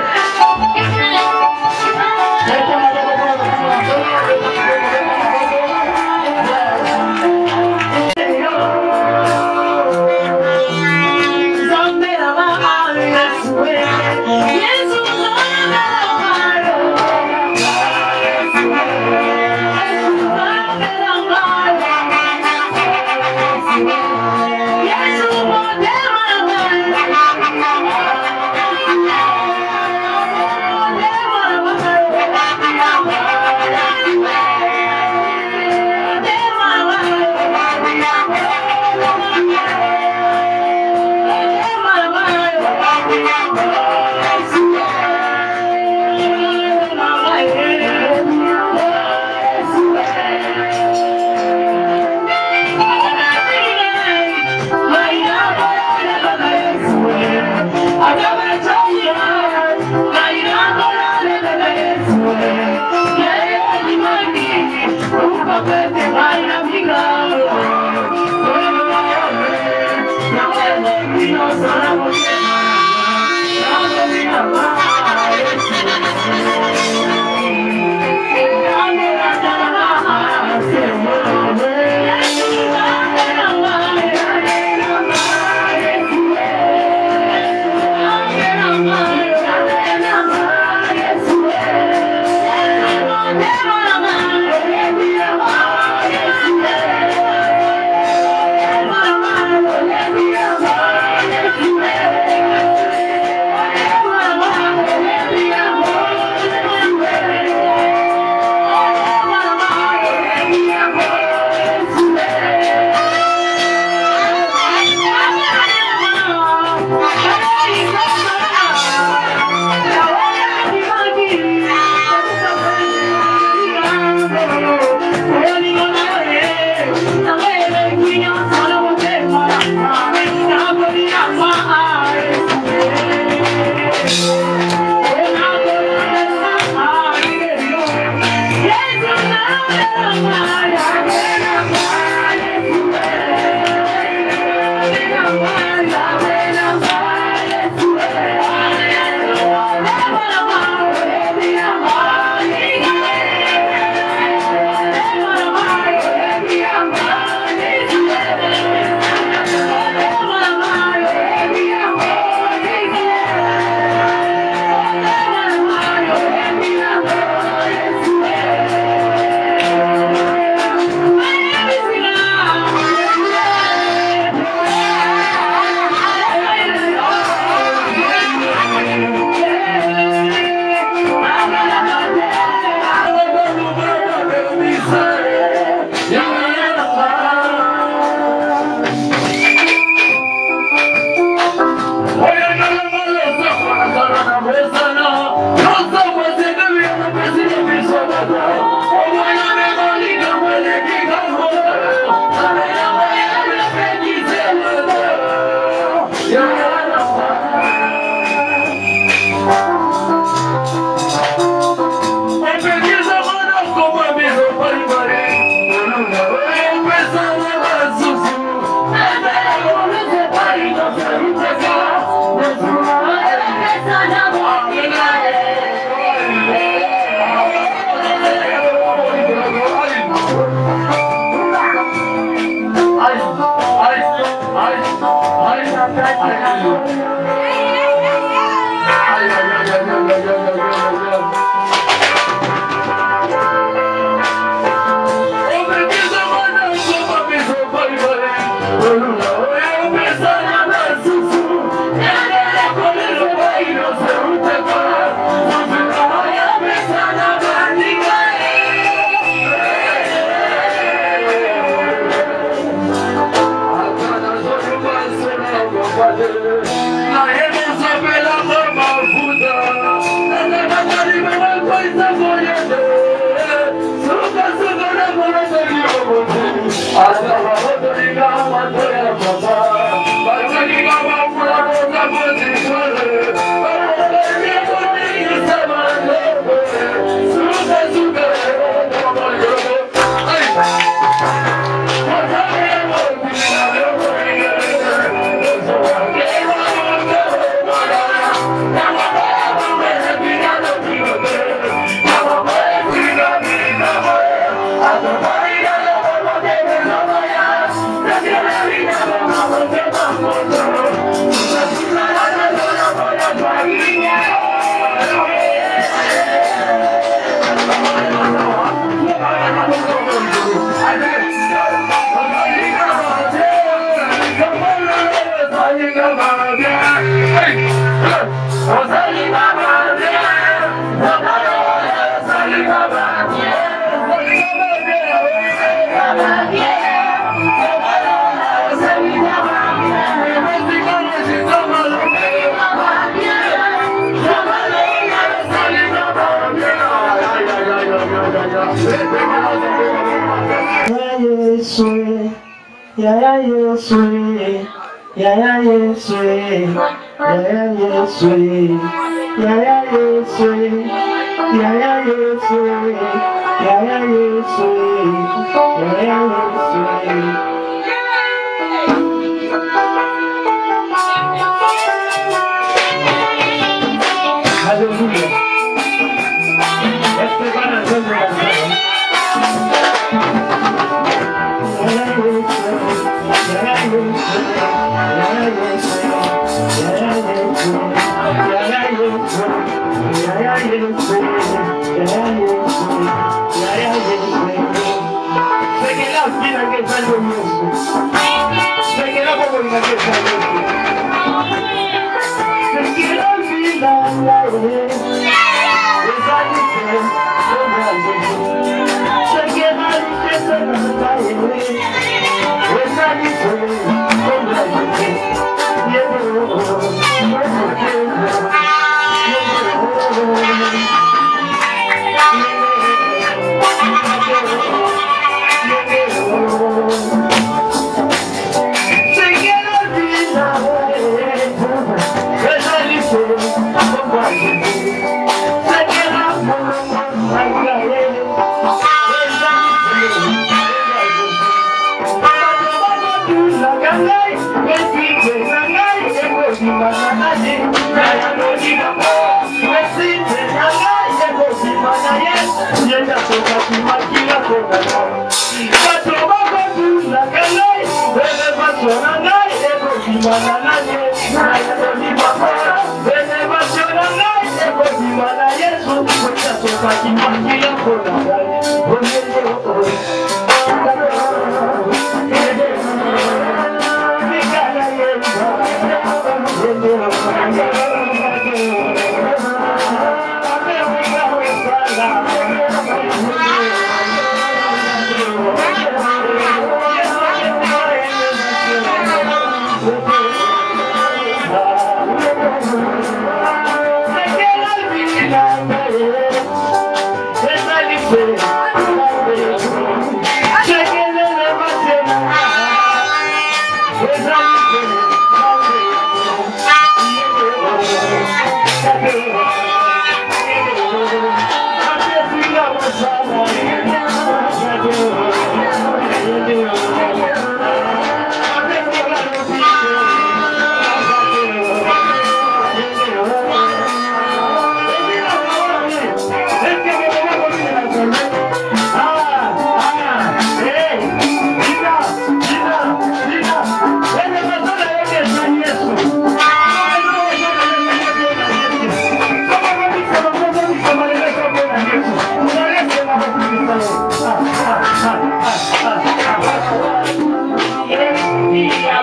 Say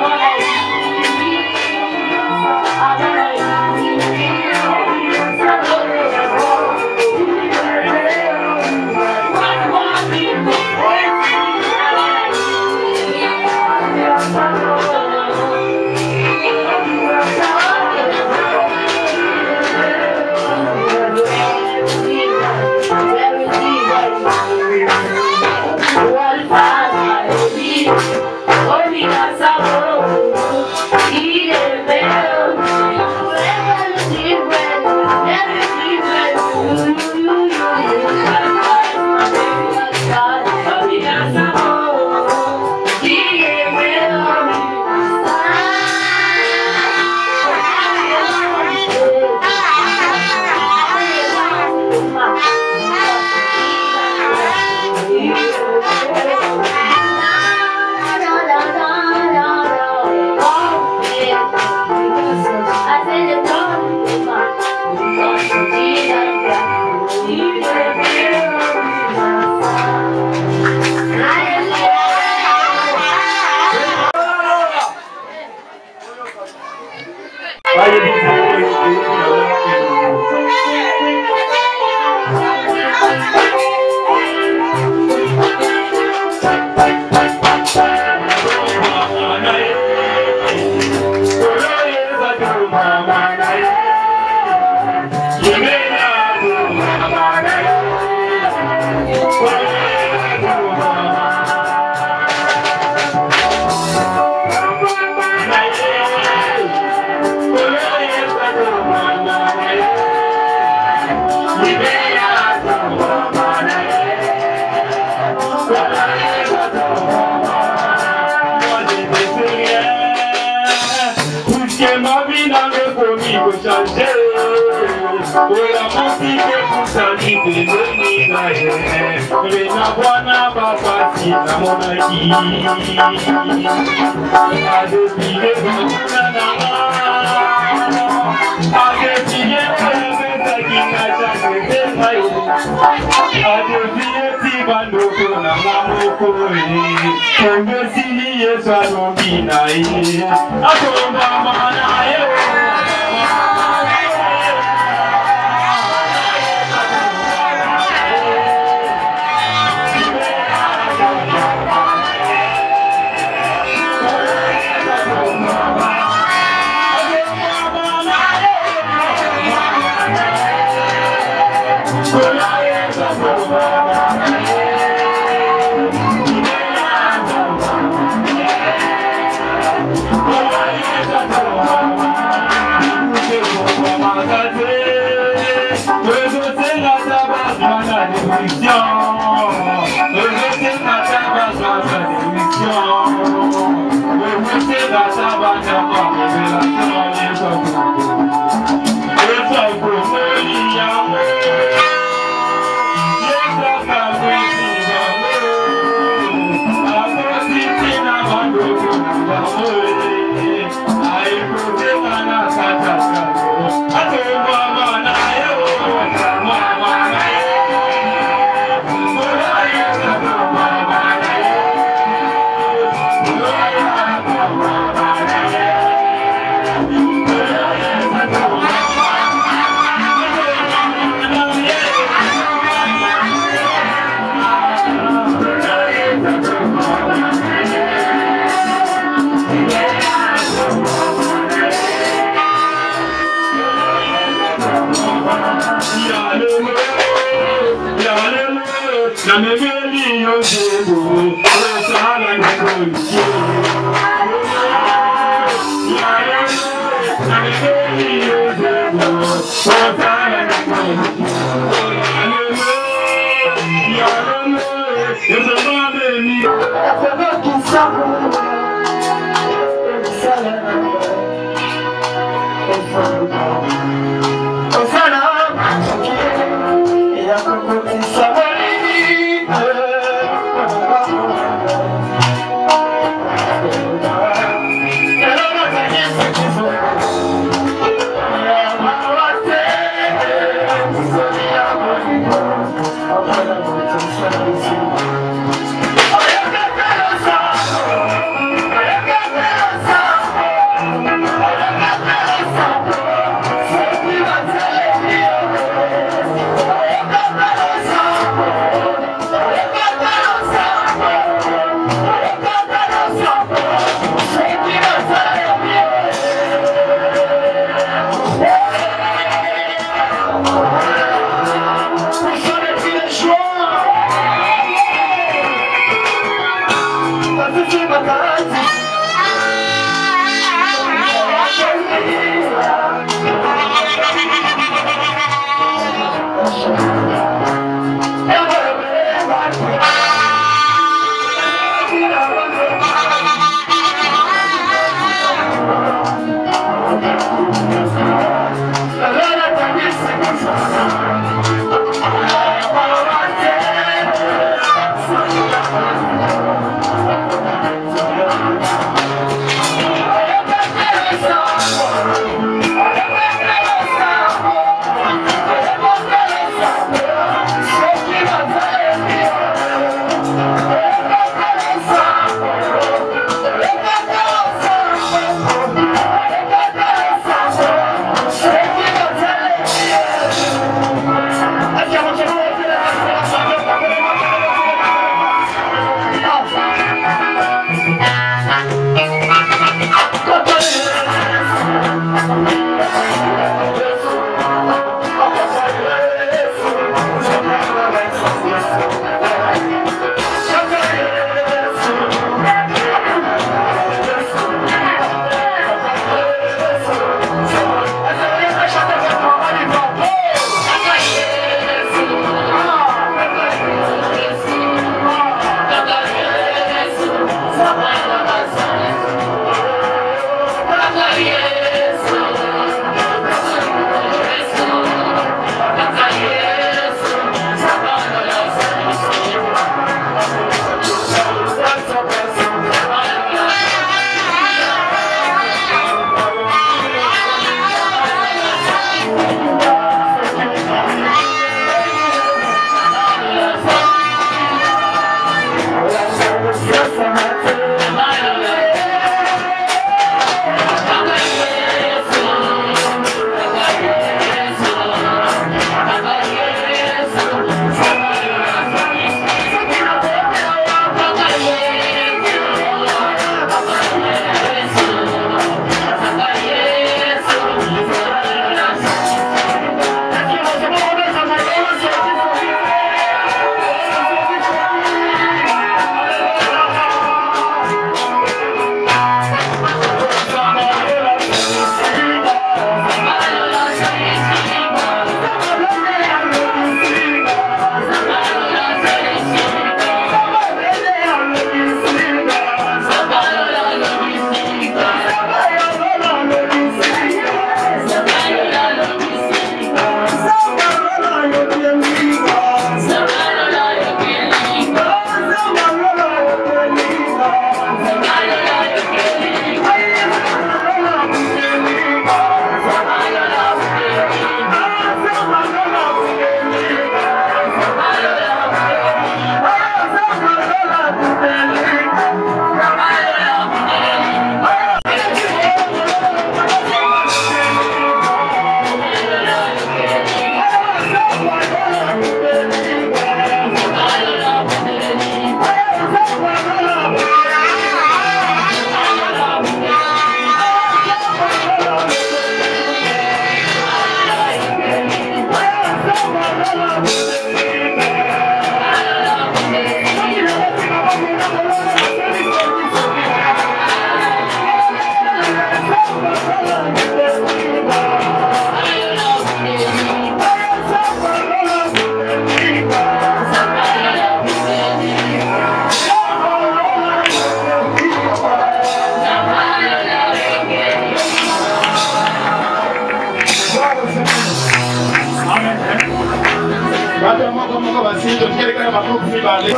aussi de quelqu'un va beaucoup plus parler.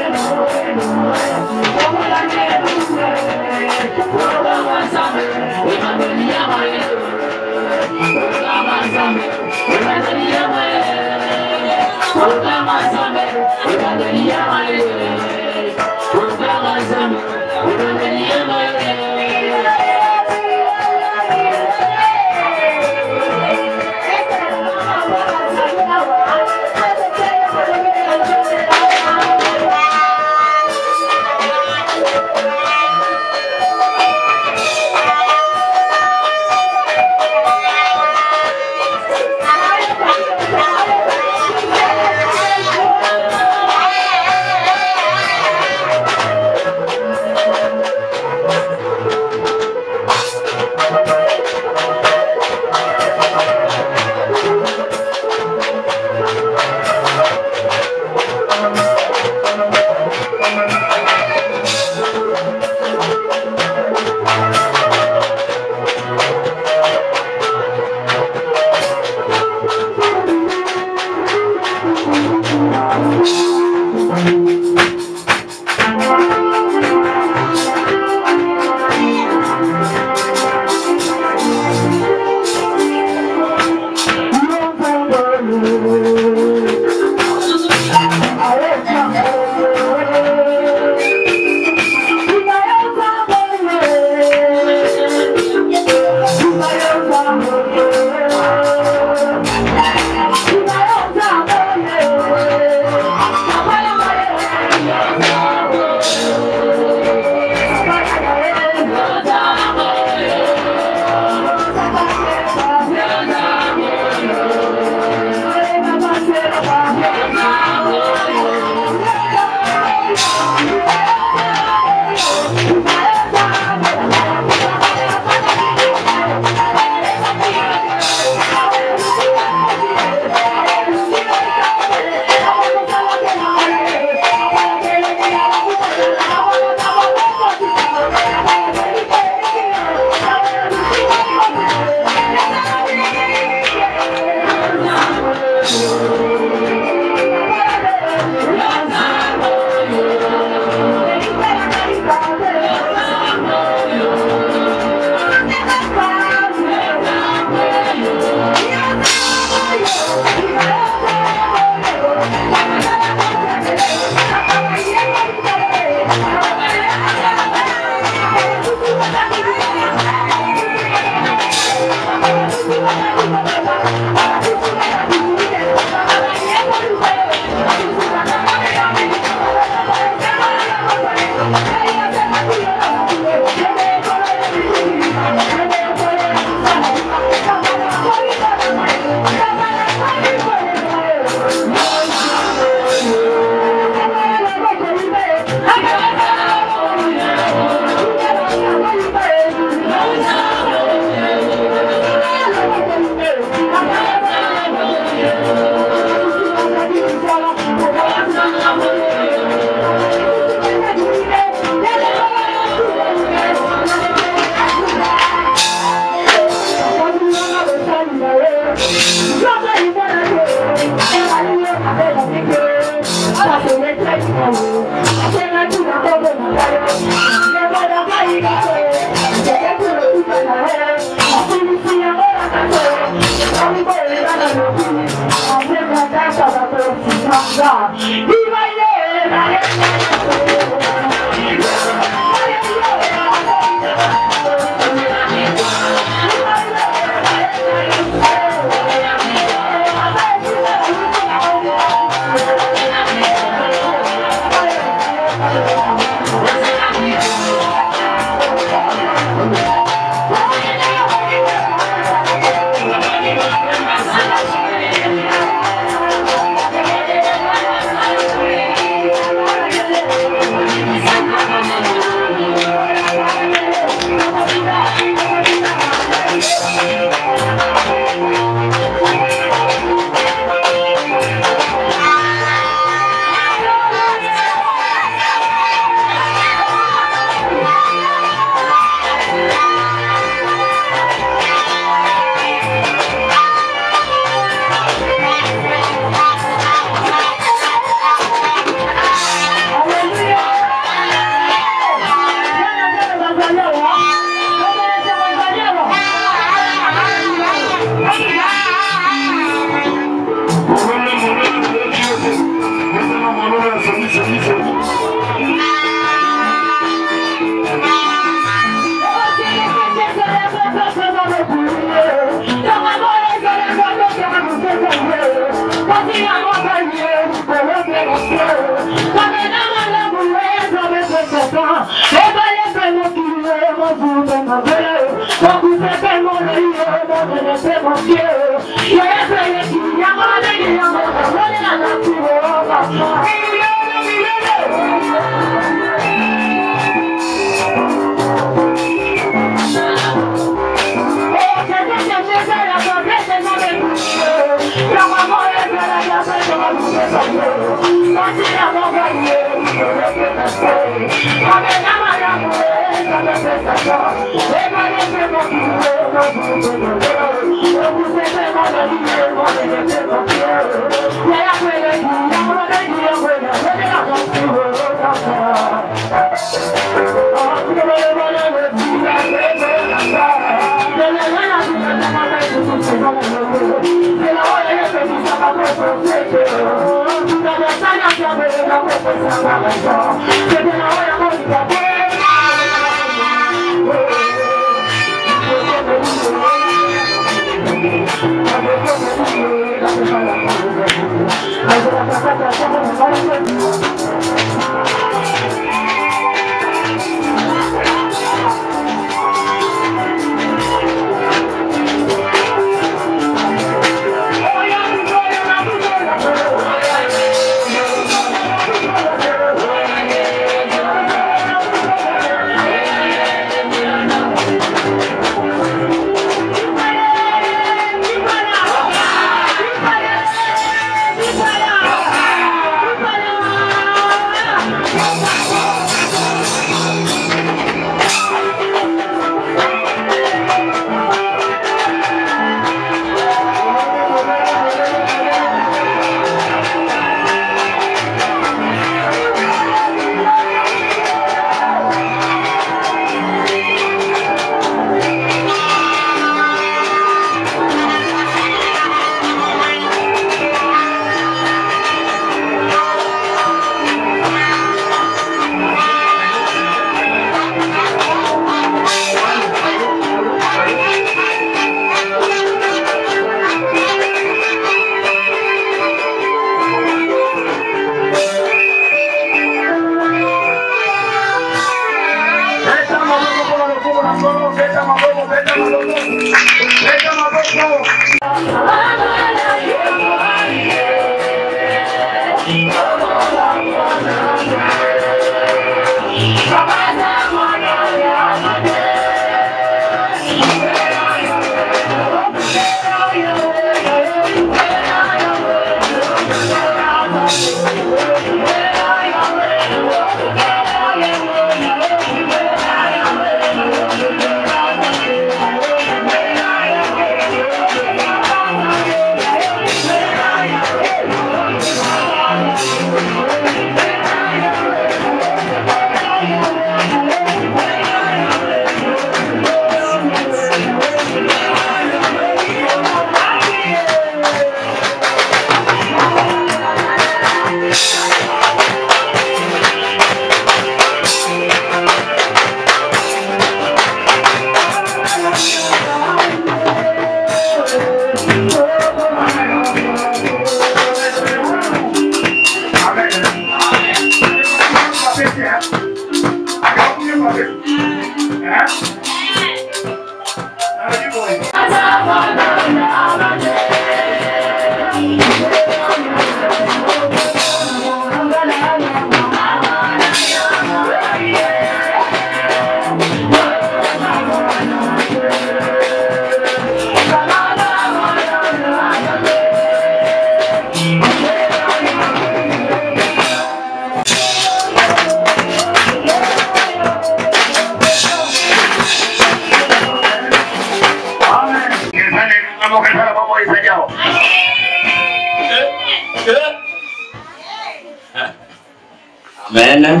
Amen.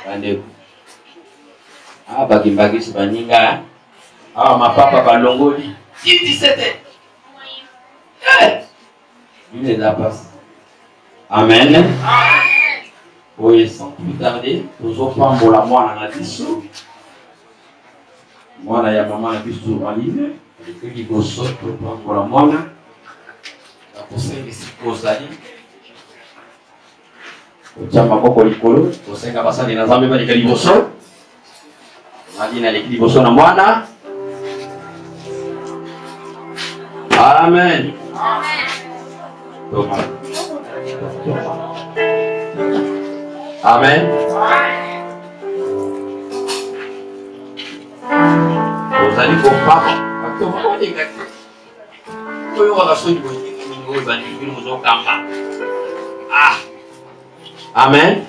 Bandeko. Baki sibaninga. Mapapa balongoli. 17. Il est là Amen. Oui, sans plus tarder, nous offrons la moine à biso. Moine ya maman na biso valide. Et qui go sorte pour la moine. La conseil ici kozali. Chamba boko likolo, kosenga basali na zambe bali kaliboso. Madina le kaliboso na mwana. Amen. Amen. Vous allez comprendre. Amen.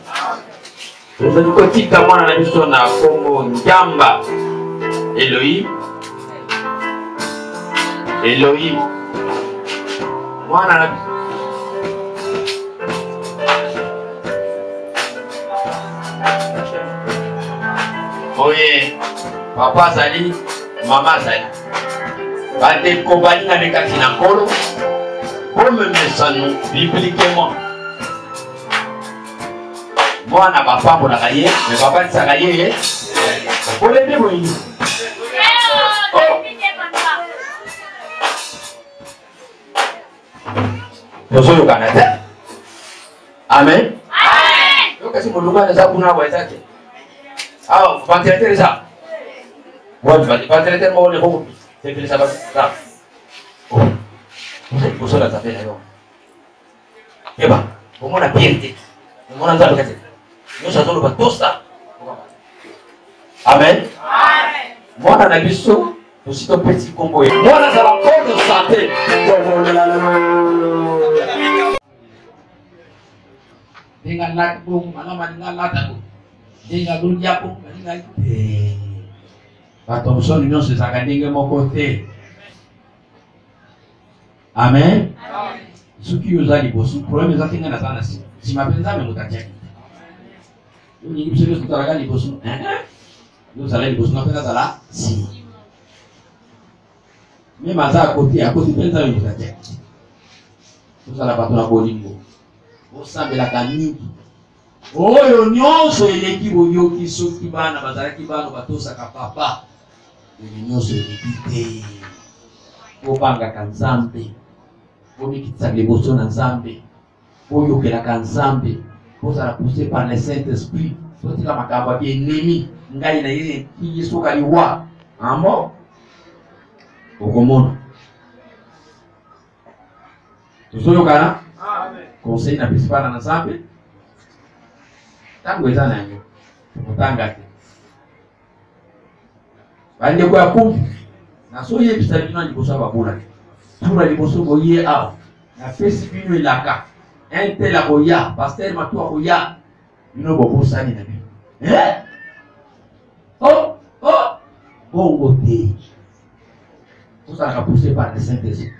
Vous allez continuer à moi dans la mission na Congo Njamba. Elohim. Elohim. Moi na oye, papa Zali, maman Zali. Bande kobali na nekati na kolo. Comme ça nous bibliquement. Moi na papa pour la cahier, mais papa de sa cahier. Pour les deux oui. Nous sommes au Canada. Amen. Amen. Donc si mon nom est ça pour nous avoir ça. Ah, vous pas traiter ça. Ouais, tu vas pas traiter mon nom. C'est que ça va ça. Oh. Vous savez ça fait là. Eh ben, pour moi la piété. Pour moi la piété. Nous sommes pas tous ça. Amen. Amen. Moi dans la mission, je suis un petit combo. Moi dans la corps de santé. Dengan lagu, mana dengan lagu. Dengan dunia pun, dengan attention, l'union se s'agadingue mon côté. Amen. Ce qui nous a dit, le problème est que nous avons si ma peine ça, mais nous avons dit. Nous avons dit que nous avons dit que nous allons dire que nous avons si. Même à côté, peine ça, nous avons dit. Nous allons pas dans bolingo. Au sein de la canine. Oh, l'union, c'est l'équipe qui s'occupe de la bazar qui va nous battre ça papa. L'union, c'est l'équité. Pour banga kanzambe. Pour mikitsa l'émotion nzambe. Pour yokela kanzambe. Pour ça la pousser par le Saint-Esprit. Pour dire ma kaba bien ennemi. Ngai na yeye qui soka liwa. Amo. Okomona. Tuzoyo kana? Amen. Conseil na principal na nzambe. Tangu ezana nyo. Mutanga te. Bande kwa kumbi. Na so ye bisa bino liboso bakula. Tula liboso boye a. Na fesi bino ilaka. Ente la boya, pasteur matua boya. Bino bobo sani na bino. Oh, oh. Bongo te. Tout ça a poussé par le Saint-Esprit.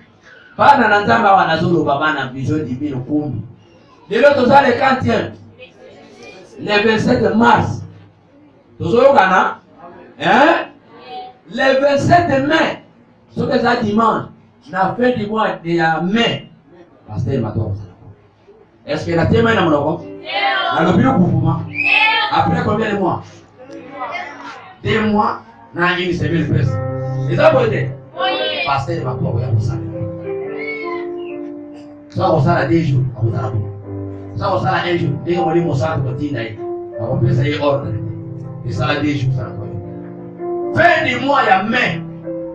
Bana na nzamba wanazolo babana vision divine kumbi. Lelo tozale le 40e. Le 27 mars. Tozolo kana? Hein? Le 27 mai. Ce que ça dimanche. La fin du mois de mai. Pasteur Mato. Est-ce que la témoin est dans mon dans le bureau pour après combien de mois? 2 mois. Na une semaine presque. Les abonnés. Pasteur Mato va pour ça. Ça on s'arrête 2 jours. Ça on s'arrête 1 jour. Dès qu'on dit mon sang continue d'aller. On peut essayer ordre. Et ça a 2 jours ça. Fin du mois ya mai.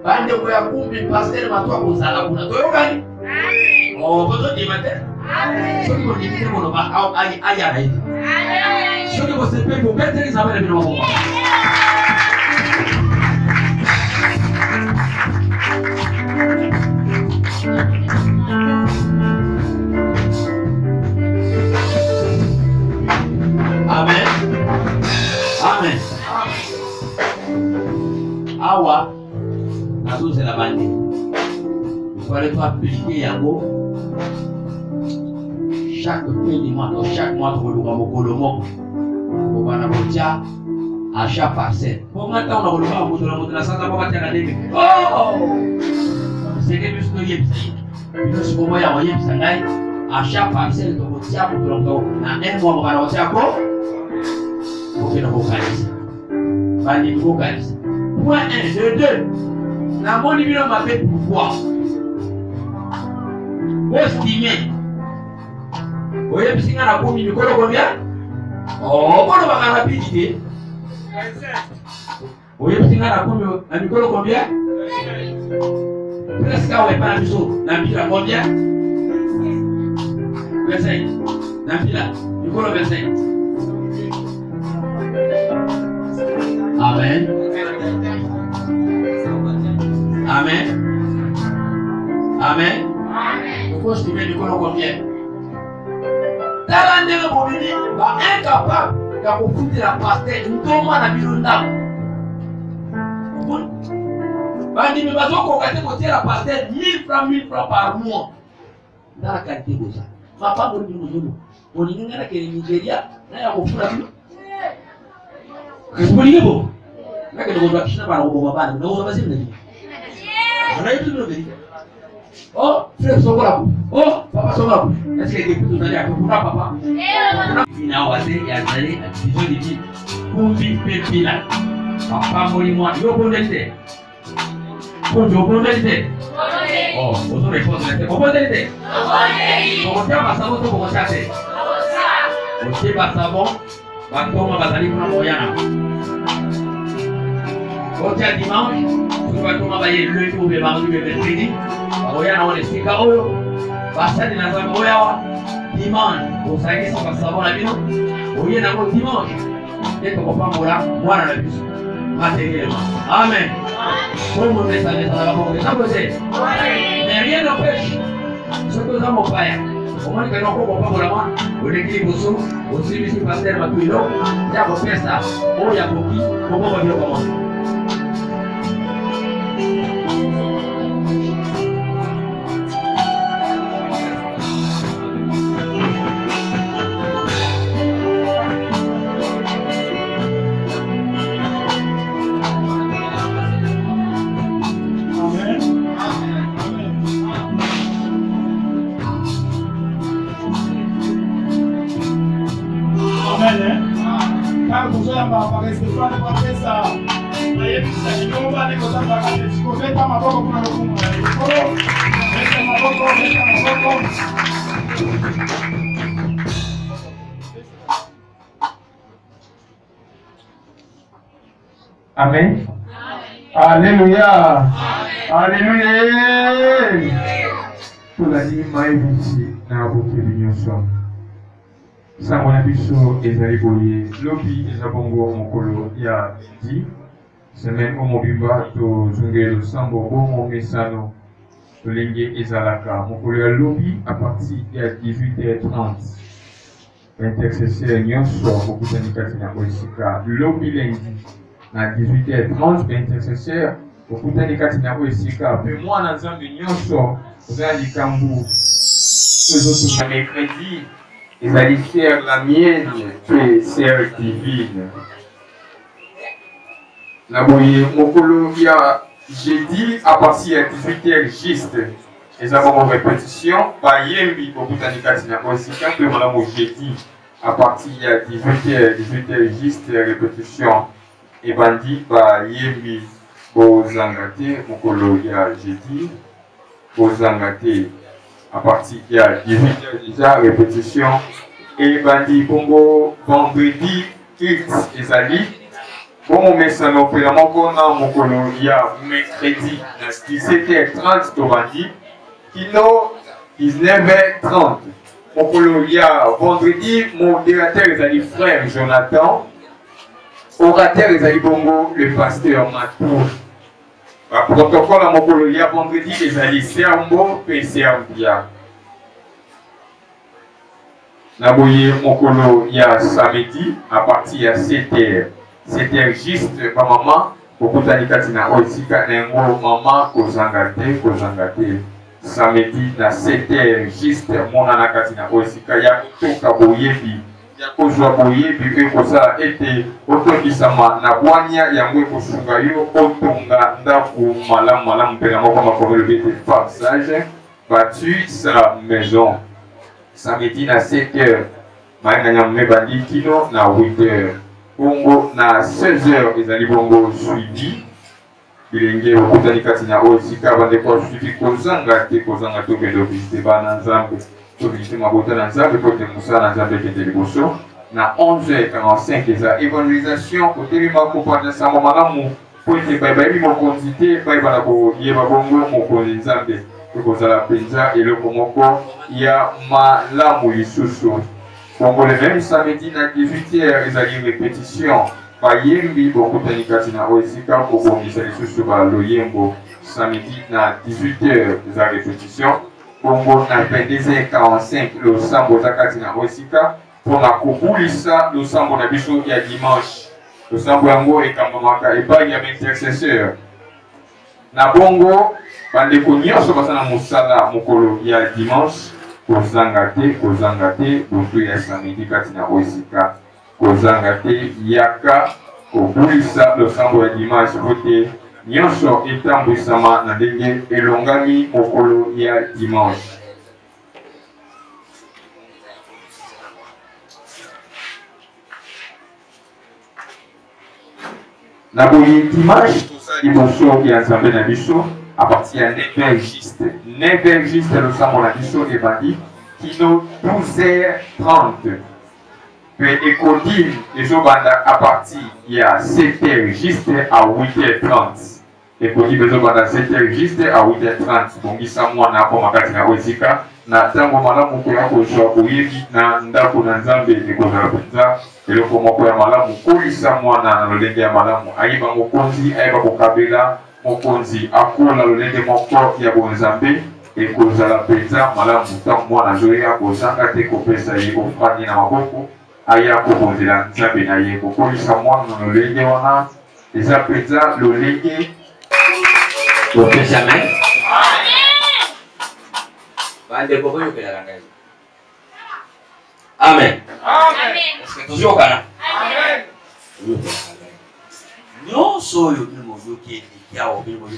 Bande ko ya kumbi pasteur Mato kozala kuna. Toyokani? Amen. Oh, boto di matin. Amen. Soki ko dikite ko no ba aya na iti. Amen. Soki ko sepe ko beteli sa bele bino ko. Amen. Amen. Awa nazo la bande. Il faut aller appliquer yango chaque fin du mois, donc chaque mois pour le Mokolomo. Pour bana botia à chaque parcelle. Pour maintenant on a le moto la santa pas tirer les. Oh! C'est que plus de yep. Nous sommes moyen moyen sangai à chaque parcelle de botia pour le na un mois on va botia ko. On fait le vocalise. Bani vocalise. Point 1, 2. La mon numéro m'appelle pourquoi? Estimé. Vous voyez, si on a commis le colo combien? Oh, on va rapidité. Vous voyez, si on a commis le colo combien? presque on est pas la maison. N'a combien? 25. N'a du coup le 25. Amen. Amen. Amen. Pourquoi je te mets du coup combien? T'as l'année pour venir, incapable de foutre la pastèque, nous tombons dans la bilonda. Bandi me bateau qu'on gâte côté la pastèque 1000 francs par mois. Dans la qualité de ça. Ma femme me dit nous. On dit que le Nigeria, là il y a beaucoup de. Qu'est-ce que vous dites vous? Là que nous devons acheter par le Baba, nous devons passer le vie. On a eu tout le vie. Oh, frère Sokola. Oh, papa Sokola. Est-ce que tu peux aller à ton papa? Il a osé y aller à disons de vie. Kumbi pepila. Papa Molimo, yo bonete. Yo bonete. Oh, vous avez répondu. Vous bonete. Vous avez ma savon pour vous chasser. Vous avez ma savon. Bakoma bazali kuna moyana. Vous avez dimanche. Vous avez tomber le jour de mardi et mercredi. Moyana on est oyo. Basali na zama oyawa. Dimanche. Vous savez si vous savez la bino. Oye na ko dimanche. Et ko pa mola mwana na biso. Matériellement. Amen. Comment on ça les ça va ça poser. Mais rien n'empêche. Ce que nous avons fait. Comment que nous pouvons pas mola on écrit bosso. Aussi ici pasteur Matuilo. Ya ko pesa. O ya ko ki. Comment on va dire comment. Amen. Alléluia. Alléluia. Pour la nuit, ici, dans la boucle de l'union. Ça m'a biso ezali boye lobi ezabongo mokolo ya di semaine omobimba to zungelo sambo bomo mesano tolenge ezalaka mokolo ya lobi à partir ya 18h30 intercesseur nyonso bokutani kati na koesika lobi lendi na 18h30 intercesseur bokutani kati na koesika mpe mwana nzambe nyonso ozala likambo ezotuka mercredi. Ils allaient faire la mienne et sœur divine. La bouille, mon j'ai dit à partir de 18h juste. Les avons en répétition. Par Yembi, au Boutanika, aussi quand j'ai dit à partir de 18h juste répétition. Et Bandi, par Yembi, au Zangate, mon j'ai dit, au Zangate. À partir de 18h déjà, répétition. Et Bandi Bongo, vendredi, X et Zali. Bon, on met ça, non, pour la mon colonia, mercredi, 17h30, au Bandi. Kino, 19h30. Mon colonia, vendredi, modérateur, Zali, frère Jonathan. Orateur, Zali Bongo, le pasteur Matou. Protocole à mon colonia, vendredi, Zali, Sermbo, et Serbia. La bouille mon il y a samedi à partir de 7h. 7h juste, ma maman, pour que tu aies aussi maman, kozangate. Samedi à 7h juste, mon anakatina aussi, il y a tout à bouiller, il y a kozwa bouiller, puis que ça a été autorisama, na boigna, il y a un peu de sugayo, otonga, ndaku, malam, pénamo, comme le bébé passage, battu sa maison. Samedi na 7h, maïna mebandi kino na 8h. Bongo na 16h, ils allaient bongo suivi. Bilenge okutani kati na osika bande kwa suivi kozanga to bendo visite bana nzambe. To visite mabota na nzambe kote musa na nzambe kete liboso. Na 11h45 eza évangélisation kote limako panda sango malamu pour ete bayebi mokonzi te bayeba na koyeba bongo mokonzi nzambe ekozala mpenza eloko moko ya malamu lisusu. Bongo le même samedi na 18h ezali répétition bayembi bokutani kati na oesika kobongisa lisusu baloyembo samedi na 18h eza répétition. Bongo na 22h45 losambo eza kati na oesika mpona kobulisa losambo na biso ya dimanche. Losambo yango ekambamaka epai ya baintercesseur. Na bongo bandeko nyonso basala mosala mokolo ya dimanche kozanga te butu ya samedi kati na oesika kozanga te yaka kobulisa losambo ya dimanche vote nyonso etambwisama na ndenge elongami mokolo ya dimanche. Na boye dimanche liboso ya nzambe na biso à partir de 9h juste. 9h juste le samedi na biso ebandi kino 12h30. Puis écodine ezobanda à partir ya 7h juste à 8h30. Écodine ezobanda 7h juste à 8h30. Bongisa mwana kwa makati na oesika na tango malamu koya kozwa boyebi na ndako na nzambe ekozala mpenza eloko moko ya malamu kolisa mwana na lolenge ya malamu ayeba mokonzi ayeba kokabela mokonzi akola lolenge moko ya bonzambe ekozala mpenza malamu ntango mwana azoya kozanga te kopesa ye ofrani na maboko aya kobonzela nzambe na ye kokolisa mwana na lolenge wana eza mpenza lolenge kopesa mai. Bande ko yo kela ngai. Amen. Amen. Est-ce que toujours kana? Amen. Nyonso yo ni mo yo ke ni ya o bi mo yo.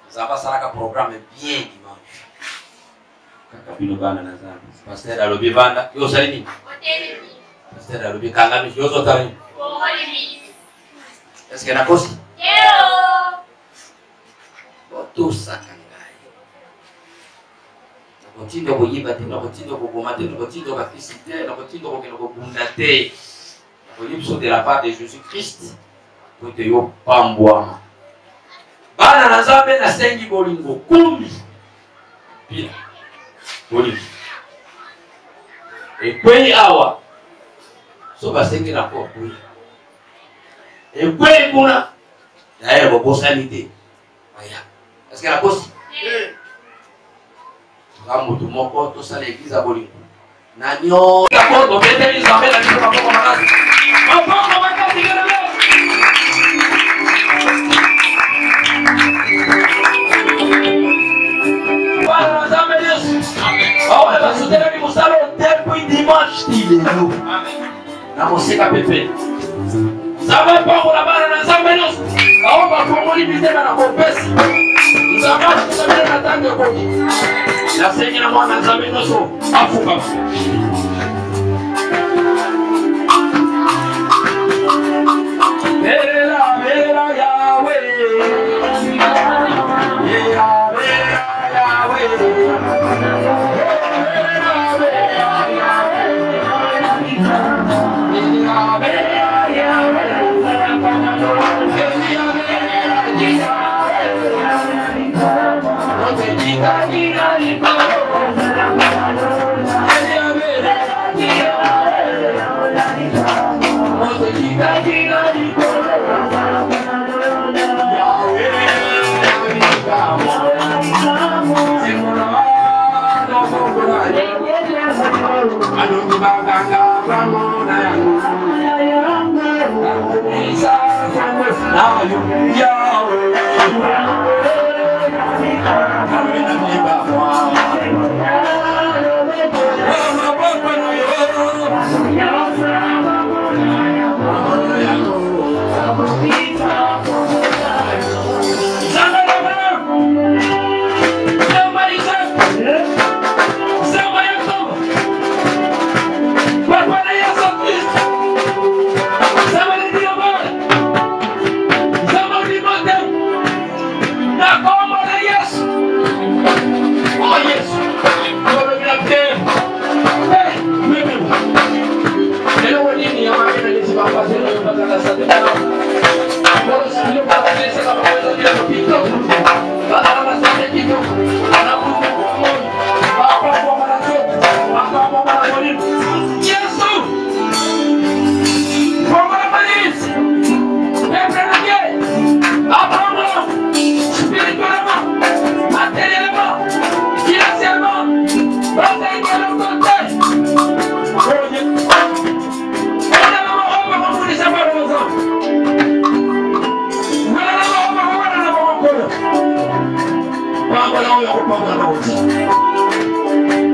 Ça va ça la programme bien dimanche. Kaka bino bana na zambi. Pasteur alobi banda yo salini. Hotelini. Pasteur alobi kanga mi yo zotani. Hotelini. Est-ce que na kosi? Yo. Tout ça. Kotindo koyiba te, kotindo kokoma te, kotindo kokisi te, kotindo kokunda te. Koyibso de la part de Jésus-Christ pour te yo pambwa. Bana na nzambe na sengi bolingo kumbi. Pia. Bolingo. E kwei awa. So basengi na kwa kwei. E kwei kuna. Na ere bobosanite. Aya. Est-ce que la bosse? Ramutu moko to sala église abolingo. Na nyo d'accord do beteli nzambe na biso moko makasi. Moko makasi kelele. Bana nzambe Yesu. Awa ba sutela ni musalo depuis dimanche tilelo. Amen. Na moseka pepe. Nzambe pango la bana na nzambe Yesu. Awa ba komoni bitema na kopesi. Nzambe nzambe na tango koki. La Seigneur mwana nzambe noso afuka. Bela Yahweh.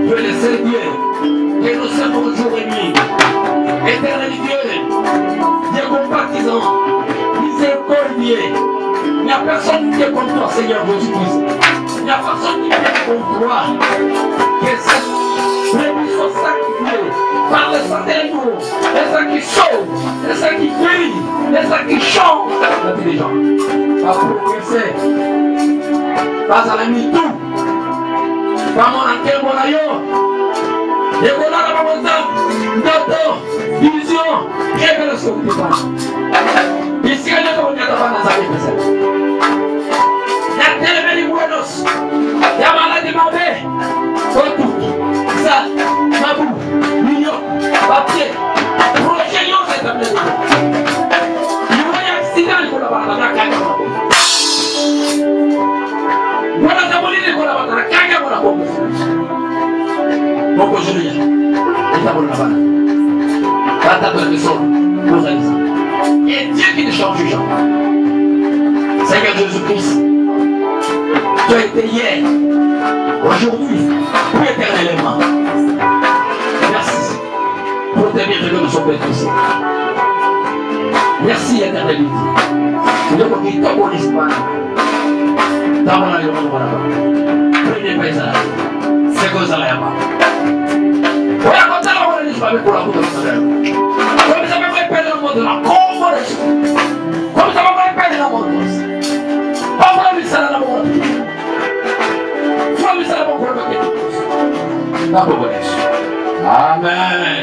Dieu le seul Dieu, que nous sommes jour et nuit. Éternel Dieu, Dieu compatissant, miséricordieux. Il n'y a personne qui est comme toi, Seigneur Jésus-Christ. Il n'y a personne qui est comme toi. Que cette brebis soit sacrifiée par le sang des jours, et ça qui sauve, et ça qui guérit, et ça qui change la vie des gens. Pas progresser, pas à la nuit tout. Pas mon enquête, mon aïeux. Et voilà la maman, d'autres, vision, révélation de Dieu. Ici, il y a des gens qui ont des il y a tellement de buenos, il y a malade mauvais, autour, ça, mabou, mignon, papier, projet, c'est un peu. Il y a un accident, il faut l'avoir dans la cagne. Voilà, ça m'a dit qu'il faut l'avoir dans la cagne, mon amour. Mon coach, il est à mon aval. Pas ta bonne personne, vous allez ça. Et Dieu qui ne change jamais. Seigneur Jésus-Christ. Tu as été hier, aujourd'hui, pour éternellement. Merci pour tes bienfaits de son Père aussi. Merci éternel. Je veux qu'il t'abonisse pas. Dans mon aïe, on va là-bas. Premier paysage, c'est comme ça là-bas. Oui, à côté là, on ne dit pas pour la route de l'Israël. Comme ça va me répéter le monde de la conversion. Comme ça va me répéter le monde de la on va lui saluer la mort. Amen.